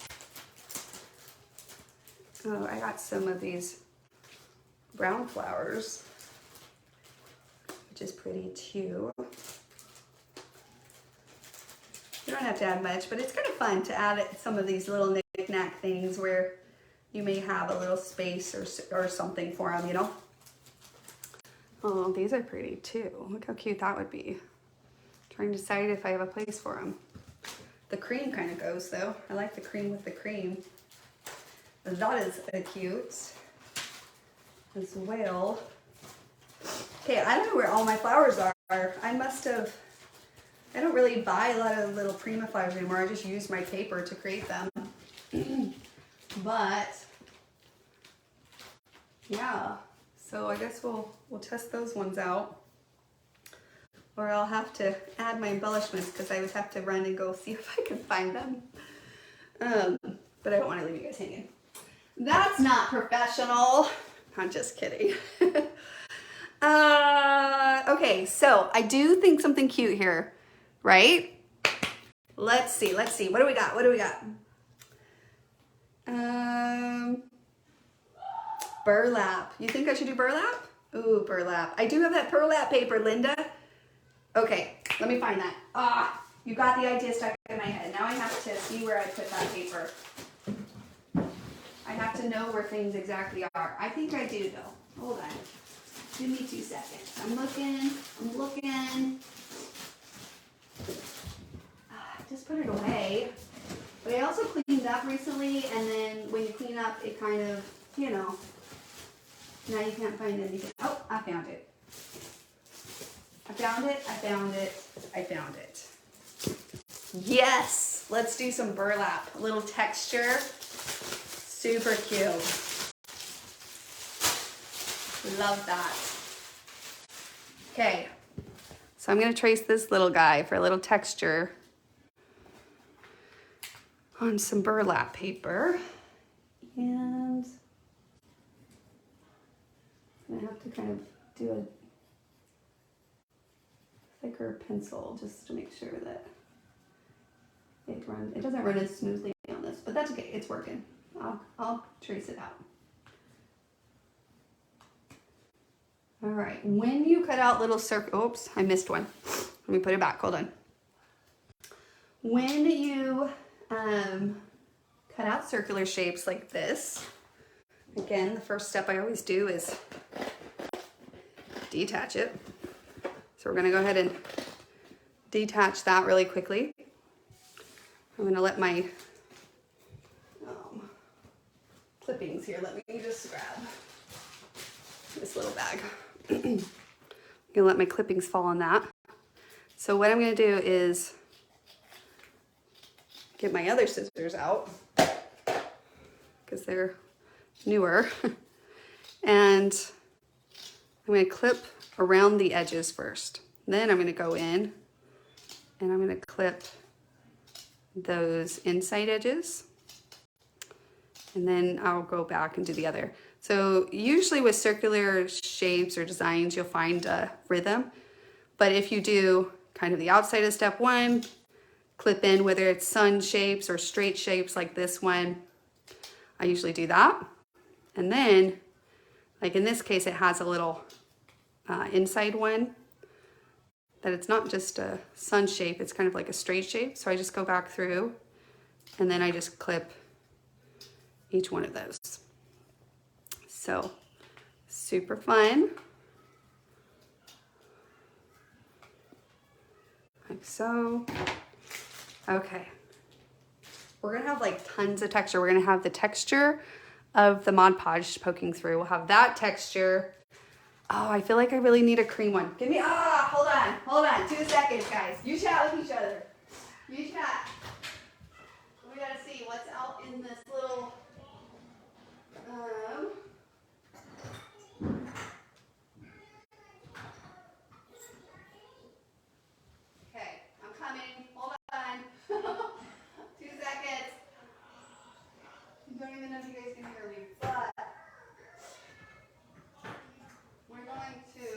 S1: Oh, I got some of these brown flowers, which is pretty too. You don't have to add much, but it's kind of fun to add some of these little knick-knack things where you may have a little space or something for them, you know? Oh, these are pretty too. Look how cute that would be. Trying to decide if I have a place for them. The cream kind of goes though. I like the cream with the cream. That is cute as well. Okay, I don't know where all my flowers are. I must have, I don't really buy a lot of little Prima flowers anymore. I just use my paper to create them. But yeah, so I guess we'll test those ones out. Or I'll have to add my embellishments because I would have to run and go see if I can find them. But I don't want to leave you guys hanging. That's not professional. I'm just kidding. Okay, so I do think something cute here, right? Let's see. What do we got? Burlap. You think I should do burlap? Ooh, burlap. I do have that burlap paper, Linda. Okay, let me find that. Ah, you got the idea stuck in my head. Now I have to see where I put that paper. I have to know where things exactly are. I think I do though. Hold on. Give me 2 seconds. I'm looking. Just put it away. But I also cleaned up recently, and then when you clean up, it kind of, you know, now you can't find anything. Oh, I found it. I found it. Yes! Let's do some burlap. A little texture. Super cute. Love that. Okay. So I'm going to trace this little guy for a little texture on some burlap paper. And I have to kind of do a thicker pencil just to make sure that it doesn't run as smoothly on this, but that's okay, it's working. I'll trace it out. All right, when you cut out little oops, I missed one. Let me put it back, hold on. When you cut out circular shapes like this, again, the first step I always do is detach it. So we're gonna go ahead and detach that really quickly. I'm gonna let my clippings here, let me just grab this little bag. I'm gonna let my clippings fall on that. So what I'm gonna do is get my other scissors out because they're newer. And I'm gonna clip around the edges first. Then I'm gonna go in and I'm gonna clip those inside edges. And then I'll go back and do the other. So usually with circular shapes or designs, you'll find a rhythm. But if you do kind of the outside of step one, clip in, whether it's sun shapes or straight shapes like this one, I usually do that. And then, like in this case, it has a little inside one that it's not just a sun shape, it's kind of like a straight shape. So I just go back through and then I just clip each one of those. So super fun. Like so. Okay. We're gonna have like tons of texture. We're gonna have the texture of the Mod Podge poking through. We'll have that texture. Oh, I feel like I really need a cream one. Give me, hold on. 2 seconds, guys. You chat with each other. You chat. We gotta see what's out in this little, okay, I'm coming. Hold on. 2 seconds. I don't even know if you guys can hear me, but we're going to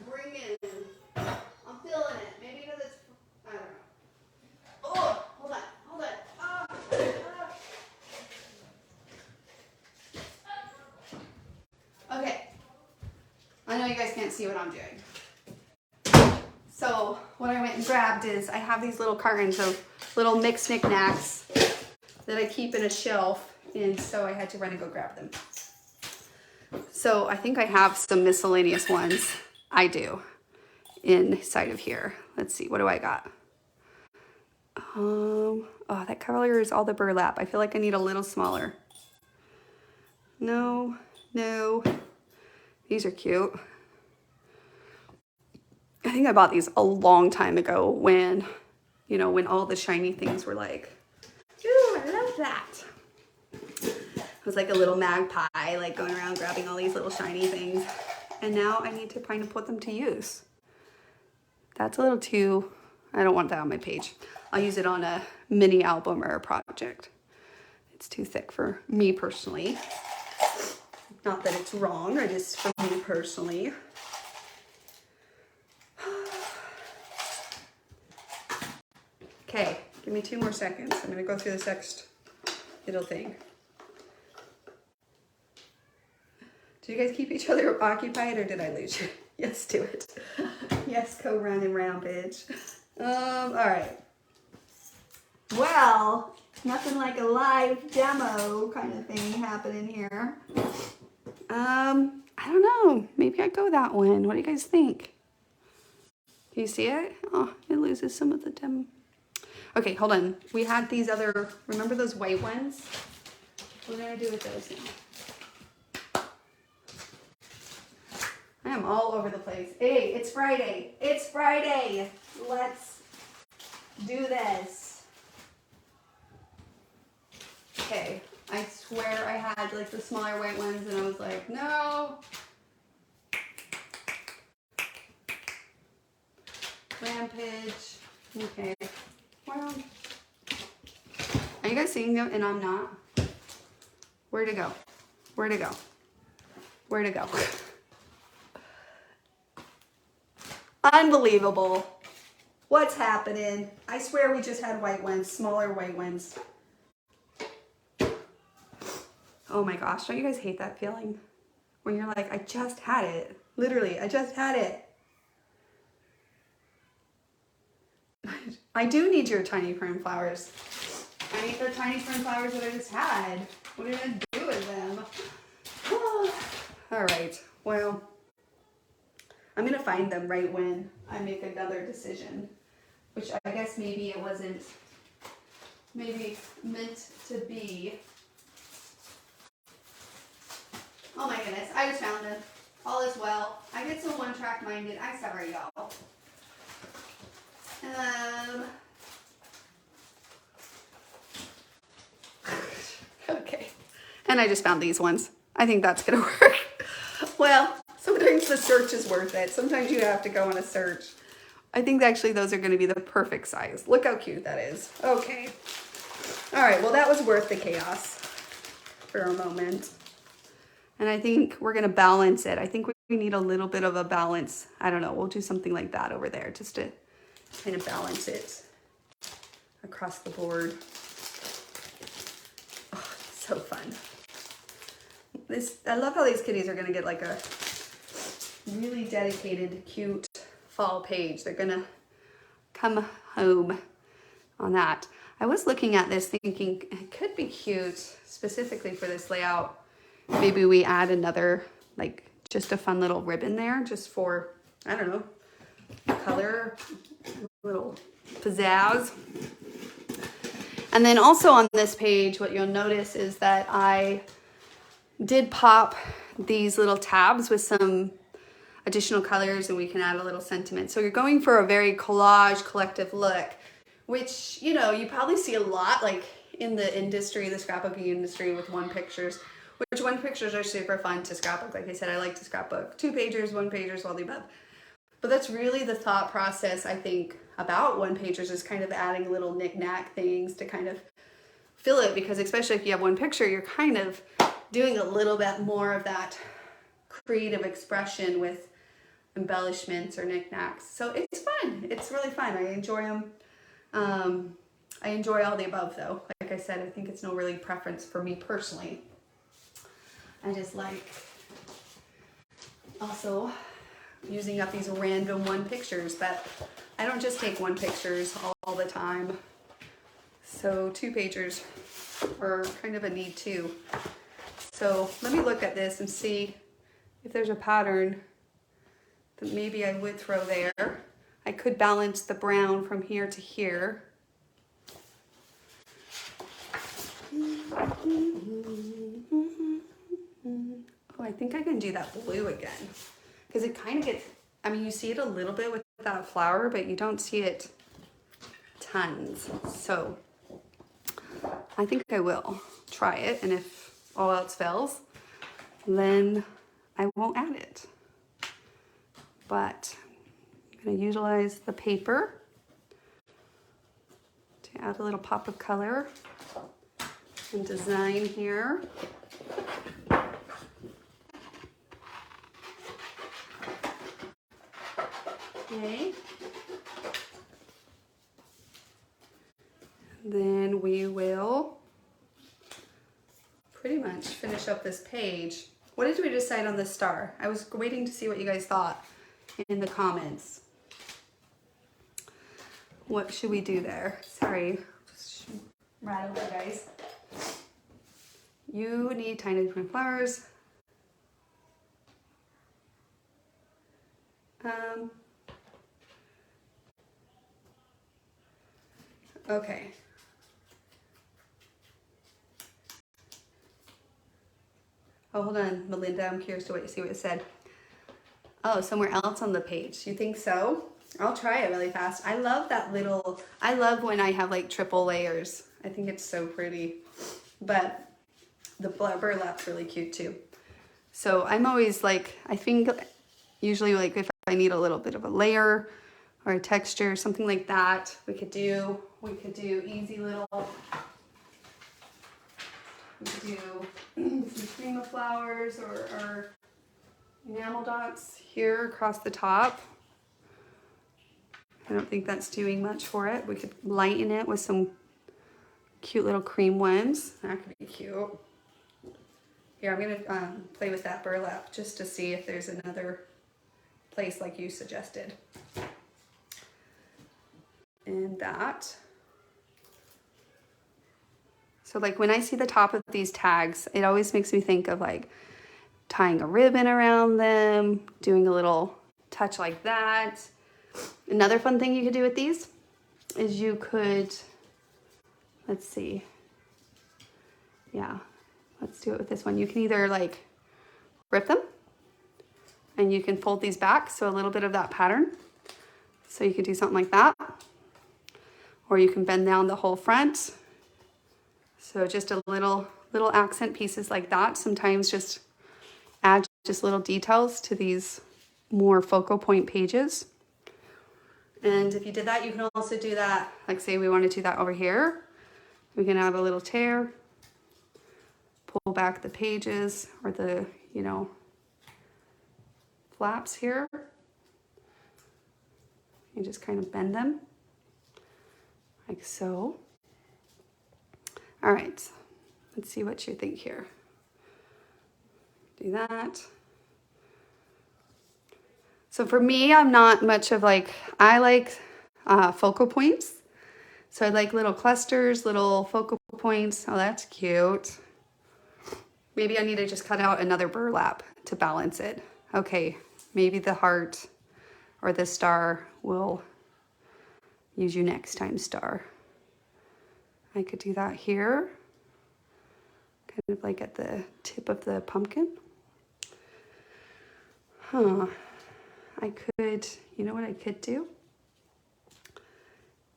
S1: bring in, I'm feeling it. Maybe because it's, I don't know. Oh, hold on. Okay. I know you guys can't see what I'm doing. So what I went and grabbed is I have these little cartons of little mixed knickknacks that I keep in a shelf, and so I had to run and go grab them. So I think I have some miscellaneous ones. I do inside of here. Let's see, what do I got? Oh, that color is all the burlap. I feel like I need a little smaller. No. These are cute. I think I bought these a long time ago when, you know, when all the shiny things were like, ooh, I love that. It was like a little magpie, like going around grabbing all these little shiny things. And now I need to kind of put them to use. That's a little too, I don't want that on my page. I'll use it on a mini album or a project. It's too thick for me personally. Not that it's wrong, or just for me personally. Okay, give me 2 more seconds. I'm gonna go through this next little thing. Do you guys keep each other occupied or did I lose you? Yes, do it. Yes, co-run and rampage. All right. Well, nothing like a live demo kind of thing happening here. I don't know. Maybe I'd go that one. What do you guys think? Do you see it? Oh, it loses some of the demo. Okay, hold on. We had these other, remember those white ones? What did I do with those now? I am all over the place. Hey, it's Friday. It's Friday. Let's do this. Okay, I swear I had like the smaller white ones and I was like, no. Rampage. Okay. Well, are you guys seeing them and I'm not? Where to go? Where to go? Where to go? Unbelievable. What's happening? I swear we just had white ones, smaller white ones. Oh my gosh, don't you guys hate that feeling? When you're like, I just had it. Literally, I just had it. I do need your tiny fern flowers. I need the tiny fern flowers that I just had. What are you gonna do with them? All right, well, I'm gonna find them right when I make another decision, which I guess maybe it wasn't maybe meant to be. Oh my goodness, I just found them. All is well. I get so one-track minded. I'm sorry, y'all. Okay. And I just found these ones. I think that's gonna work. Well, sometimes the search is worth it. Sometimes you have to go on a search. I think actually those are gonna be the perfect size. Look how cute that is. Okay. All right, well that was worth the chaos for a moment. And I think we're gonna balance it. I think we need a little bit of a balance. I don't know, we'll do something like that over there just to kind of balance it across the board. Oh, so fun. I love how these kitties are gonna get like a really dedicated, cute fall page. They're gonna come home on that. I was looking at this thinking it could be cute specifically for this layout. Maybe we add another, like just a fun little ribbon there just for, I don't know, color, little pizzazz. And then also on this page, what you'll notice is that I did pop these little tabs with some additional colors and we can add a little sentiment. So you're going for a very collage collective look, which, you know, you probably see a lot like in the industry, the scrapbooking industry with one pictures, which one pictures are super fun to scrapbook. Like I said, I like to scrapbook 2 pagers, 1 pagers, all the above. But that's really the thought process, I think, about 1 pagers is kind of adding little knick-knack things to kind of fill it, because especially if you have 1 picture, you're kind of doing a little bit more of that creative expression with embellishments or knickknacks. So it's fun. It's really fun. I enjoy them. I enjoy all the above though. Like I said, I think it's no really preference for me personally. I just like also using up these random 1 pictures, but I don't just take 1 pictures all the time. So 2 pagers are kind of a need too. So let me look at this and see if there's a pattern that maybe I would throw there. I could balance the brown from here to here. Oh, I think I can do that blue again. Because it kind of gets, I mean, you see it a little bit with that flower, but you don't see it tons. So I think I will try it. And if all else fails, then I won't add it. But I'm going to utilize the paper to add a little pop of color and design here. Okay. Then we will pretty much finish up this page. What did we decide on the star? I was waiting to see what you guys thought in the comments. What should we do there? Sorry, just rattle you guys. You need tiny twin flowers. Okay. Oh, hold on, Melinda, I'm curious to see what it said. Oh, somewhere else on the page. You think so? I'll try it really fast. I love that little, I love when I have like triple layers. I think it's so pretty. But the burlap's really cute too. So I'm always like, I think usually like if I need a little bit of a layer or a texture, something like that, we could do easy little, we could do some cream of flowers or enamel dots here across the top. I don't think that's doing much for it. We could lighten it with some cute little cream ones. That could be cute. Here, I'm gonna play with that burlap just to see if there's another place like you suggested. And that. So like when I see the top of these tags, it always makes me think of like tying a ribbon around them, doing a little touch like that. Another fun thing you could do with these is you could, let's see. Yeah, let's do it with this one. You can either like rip them and you can fold these back. So a little bit of that pattern. So you could do something like that. Or you can bend down the whole front. So just a little accent pieces like that. Sometimes just add just little details to these more focal point pages. And if you did that, you can also do that, like say we want to do that over here. We can add a little tear, pull back the pages or the, you know, flaps here. You just kind of bend them like so. All right, let's see what you think here. Do that. So for me, I'm not much of like, I like focal points. So I like little clusters, little focal points. Oh, that's cute. Maybe I need to just cut out another burlap to balance it. Okay, maybe the heart or the star will use you next time, star. I could do that here, kind of like at the tip of the pumpkin. Huh. I could, you know what I could do?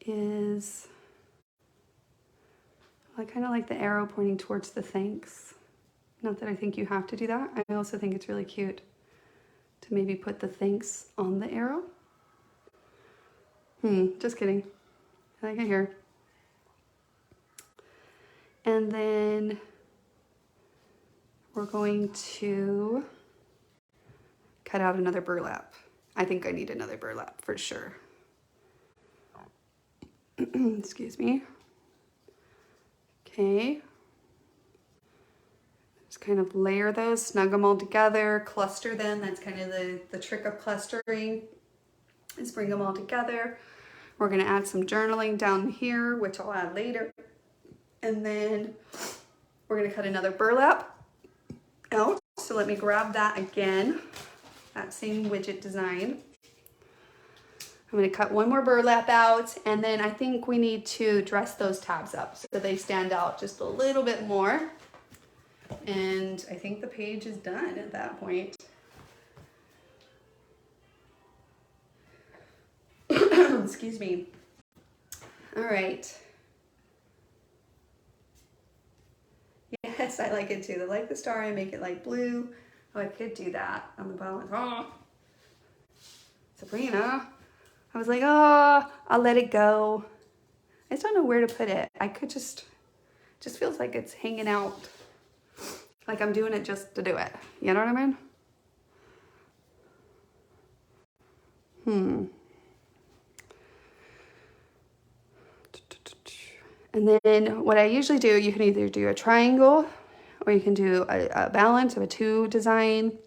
S1: Is, I kind of like the arrow pointing towards the thanks. Not that I think you have to do that. I also think it's really cute to maybe put the thanks on the arrow. Just kidding. I like it here. And then we're going to cut out another burlap. I think I need another burlap for sure. Excuse me. Okay. Just kind of layer those, snug them all together, cluster them. That's kind of the trick of clustering, is bring them all together. We're gonna add some journaling down here, which I'll add later. And then we're gonna cut another burlap out. So let me grab that again, that same widget design. I'm gonna cut one more burlap out, and then I think we need to dress those tabs up so they stand out just a little bit more. And I think the page is done at that point. Excuse me. All right. Yes, I like it too. I like the star. I make it light blue. Oh, I could do that on the bottom. Oh, Sabrina. I was like, oh, I'll let it go. I just don't know where to put it. I could just feels like it's hanging out. Like I'm doing it just to do it. You know what I mean? And then what I usually do, you can either do a triangle or you can do a balance of a 2 design.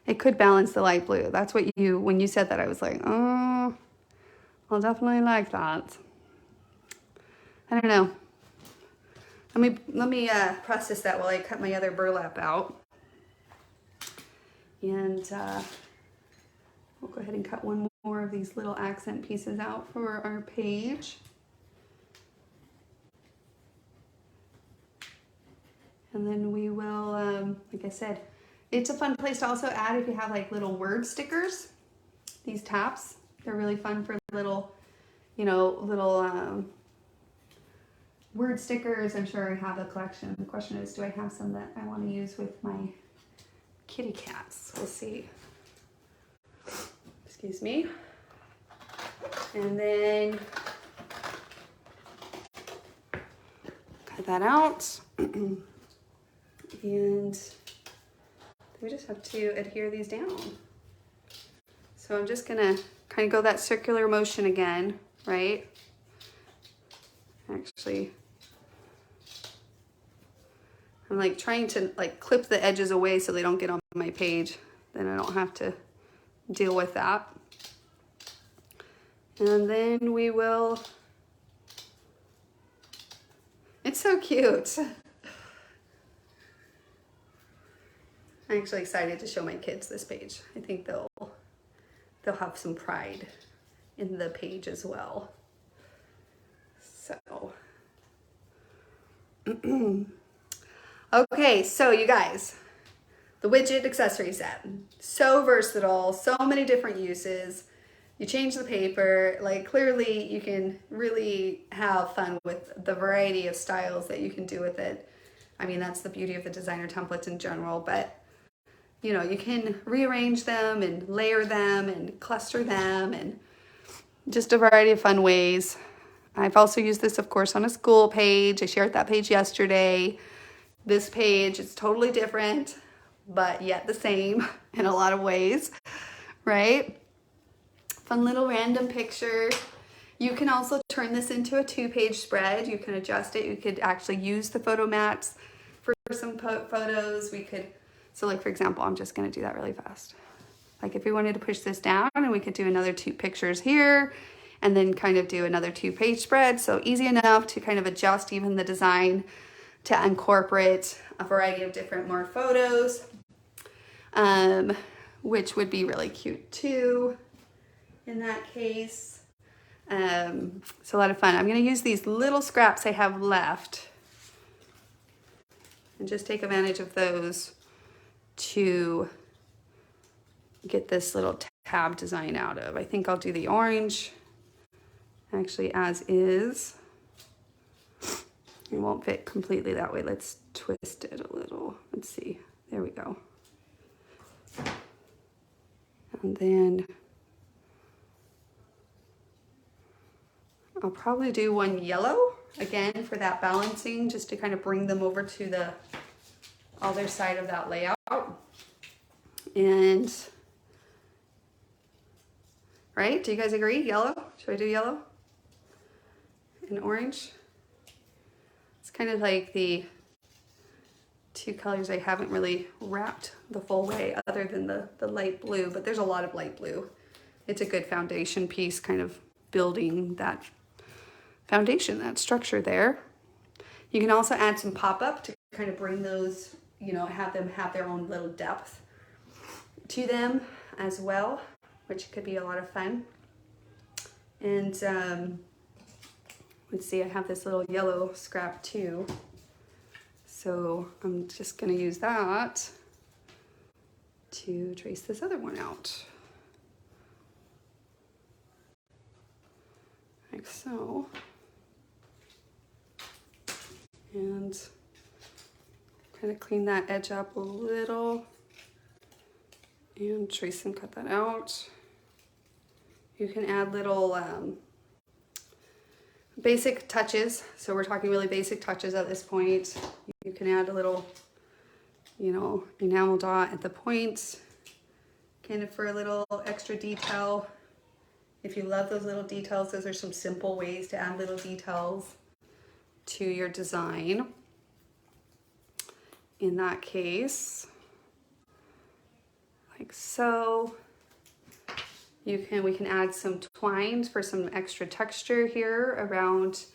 S1: It could balance the light blue. That's what you, when you said that, I was like, oh, I'll definitely like that. I don't know. Let me process that while I cut my other burlap out. And we'll go ahead and cut one more of these little accent pieces out for our page. And then we will, like I said, it's a fun place to also add if you have like little word stickers. These taps, they're really fun for little, you know, little word stickers. I'm sure I have a collection. The question is, do I have some that I want to use with my kitty cats? We'll see. Excuse me. And then cut that out. And we just have to adhere these down. So I'm just gonna kind of go that circular motion again, right? Actually, I'm like trying to like clip the edges away so they don't get on my page. Then I don't have to deal with that. And then we will, it's so cute. I'm actually excited to show my kids this page. I think they'll have some pride in the page as well. So, okay, so you guys, the widget accessory set, so versatile, so many different uses. You change the paper, like clearly you can really have fun with the variety of styles that you can do with it. I mean, that's the beauty of the designer templates in general, but you know, you can rearrange them and layer them and cluster them and just a variety of fun ways. I've also used this, of course, on a school page. I shared that page yesterday. This page is totally different, but yet the same in a lot of ways, right? Fun little random picture. You can also turn this into a 2-page spread. You can adjust it. You could actually use the photo mats for some photos. We could, so like for example, I'm just gonna do that really fast. Like if we wanted to push this down and we could do another 2 pictures here and then kind of do another 2-page spread. So easy enough to kind of adjust even the design to incorporate a variety of different more photos, which would be really cute too in that case. It's a lot of fun. I'm gonna use these little scraps I have left and just take advantage of those to get this little tab design out of. I think I'll do the orange actually as is. It won't fit completely that way. Let's twist it a little. Let's see. There we go. And then I'll probably do one yellow again for that balancing, just to kind of bring them over to the other side of that layout. And right, do you guys agree? Yellow? Should I do yellow and orange? It's kind of like the 2 colors I haven't really wrapped the full way other than the light blue, but there's a lot of light blue. It's a good foundation piece, kind of building that foundation, that structure there. You can also add some pop-up to kind of bring those, you know, have them have their own little depth to them as well, which could be a lot of fun. And let's see, I have this little yellow scrap too. So I'm just gonna use that to trace this other one out. Like so. And kind of clean that edge up a little and trace and cut that out. You can add little basic touches. So we're talking really basic touches at this point. You can add a little, you know, enamel dot at the point, kind of for a little extra detail. If you love those little details, those are some simple ways to add little details. to your design. In that case, like so. We can add some twines for some extra texture here around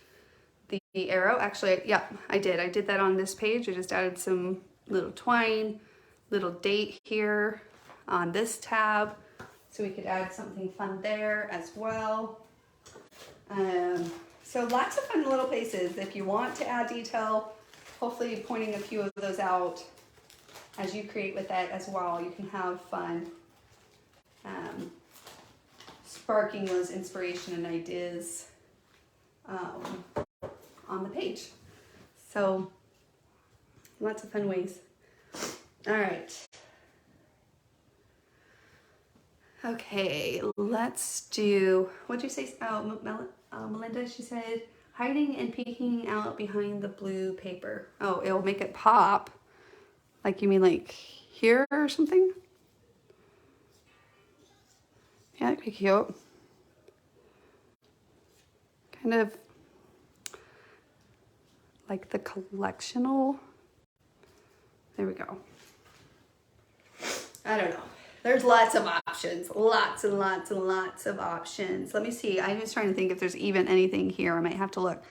S1: the arrow. Actually, yeah, I did that on this page. I just added some little twine, little date here on this tab. So we could add something fun there as well. So lots of fun little places. If you want to add detail, hopefully pointing a few of those out as you create with that as well. You can have fun. Sparking those inspiration and ideas on the page. So lots of fun ways. All right. Okay, let's do, what'd you say? Oh, Melinda, she said, hiding and peeking out behind the blue paper. Oh, it'll make it pop. Like, you mean like here or something? Yeah, that'd be cute. Kind of like the collectional. There we go. I don't know. There's lots of options. Lots and lots and lots of options. Let me see. I'm just trying to think if there's even anything here. I might have to look.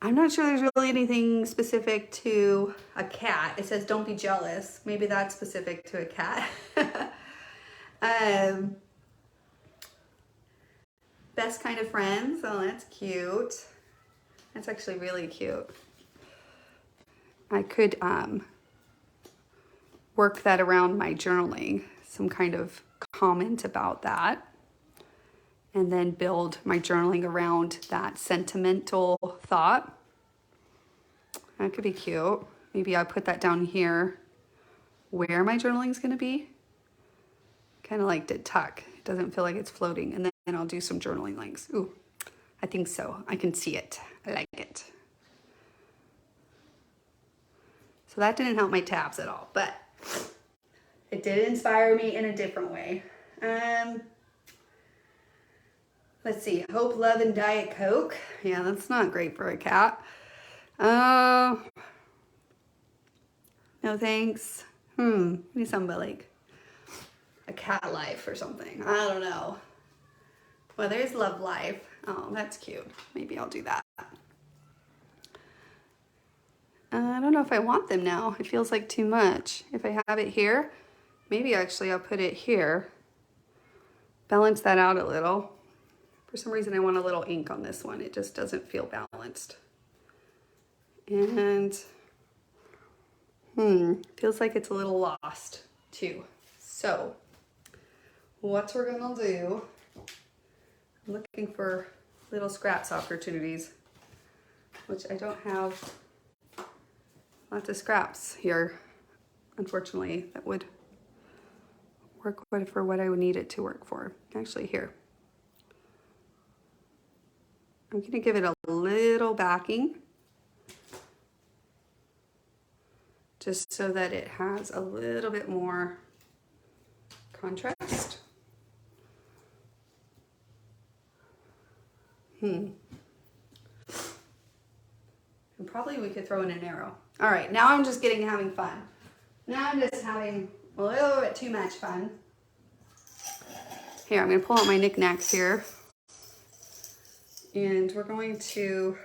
S1: I'm not sure there's really anything specific to a cat. It says don't be jealous. Maybe that's specific to a cat. Best kind of friends. Oh, that's cute. That's actually really cute. I could work that around my journaling, some kind of comment about that, and then build my journaling around that sentimental thought. That could be cute. Maybe I'll put that down here where my journaling is going to be. Kind of like to tuck. It doesn't feel like it's floating. And then I'll do some journaling links. Ooh, I think so. I can see it. I like it. So that didn't help my tabs at all, but it did inspire me in a different way. Let's see, Hope, Love, and Diet Coke. Yeah, that's not great for a cat. No thanks. Maybe something like a cat life or something. I don't know. Well, there's Love Life. Oh, that's cute. Maybe I'll do that. I don't know if I want them now. It feels like too much. If I have it here, maybe actually I'll put it here. Balance that out a little. For some reason, I want a little ink on this one. It just doesn't feel balanced. And, feels like it's a little lost too. So, what we're gonna do, I'm looking for little scraps opportunities, which I don't have lots of scraps here, unfortunately, that would work for what I would need it to work for. Actually, here. I'm gonna give it a little backing, just so that it has a little bit more contrast. And probably we could throw in an arrow. All right, now I'm just having fun. Now I'm just having a little bit too much fun. Here, I'm gonna pull out my knickknacks here. And we're going to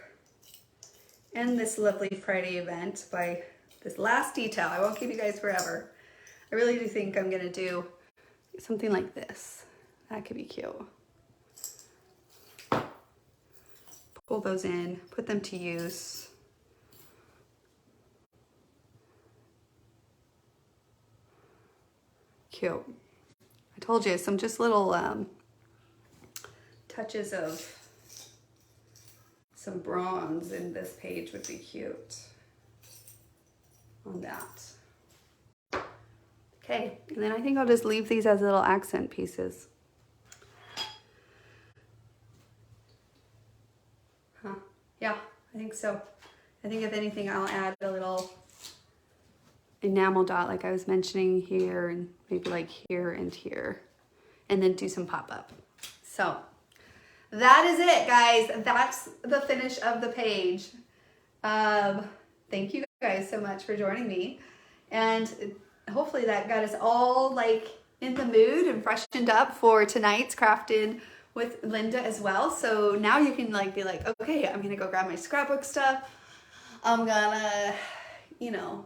S1: end this lovely Friday event by this last detail. I won't keep you guys forever. I really do think I'm gonna do something like this. That could be cute. Pull those in, put them to use. Cute. I told you, some just little touches of some bronze in this page would be cute on that. Okay, and then I think I'll just leave these as little accent pieces. Yeah, I think so. I think if anything, I'll add a little enamel dot like I was mentioning here, and maybe like here and here, and then do some pop-up. So that is it, guys. That's the finish of the page. Thank you guys so much for joining me. And hopefully that got us all like in the mood and freshened up for tonight's Crafted with Linda as well. So now you can like be like, okay, I'm gonna go grab my scrapbook stuff. I'm gonna, you know,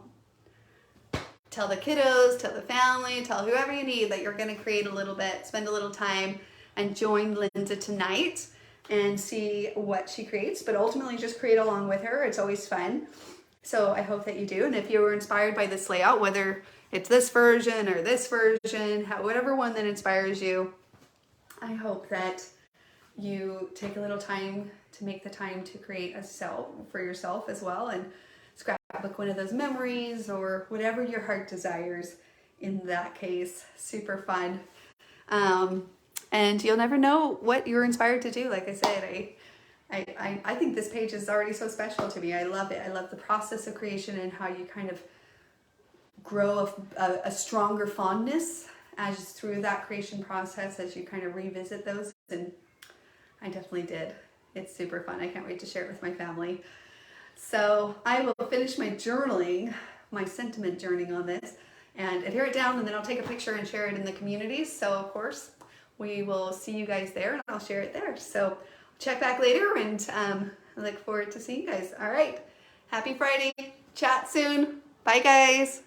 S1: tell the kiddos, tell the family, tell whoever you need that you're gonna create a little bit, spend a little time and join Linda tonight and see what she creates, but ultimately just create along with her. It's always fun. So I hope that you do. And if you were inspired by this layout, whether it's this version or this version, whatever one that inspires you, I hope that you take a little time to make the time to create a self for yourself as well, and scrapbook one of those memories or whatever your heart desires in that case. Super fun. And you'll never know what you're inspired to do. Like I said, I think this page is already so special to me. I love it. I love the process of creation and how you kind of grow a stronger fondness as through that creation process as you kind of revisit those. And I definitely did. It's super fun. I can't wait to share it with my family. So I will finish my journaling, my sentiment journaling on this, and adhere it down, and then I'll take a picture and share it in the communities. So of course, we will see you guys there, and I'll share it there. So check back later, and I look forward to seeing you guys. All right. Happy Friday. Chat soon. Bye, guys.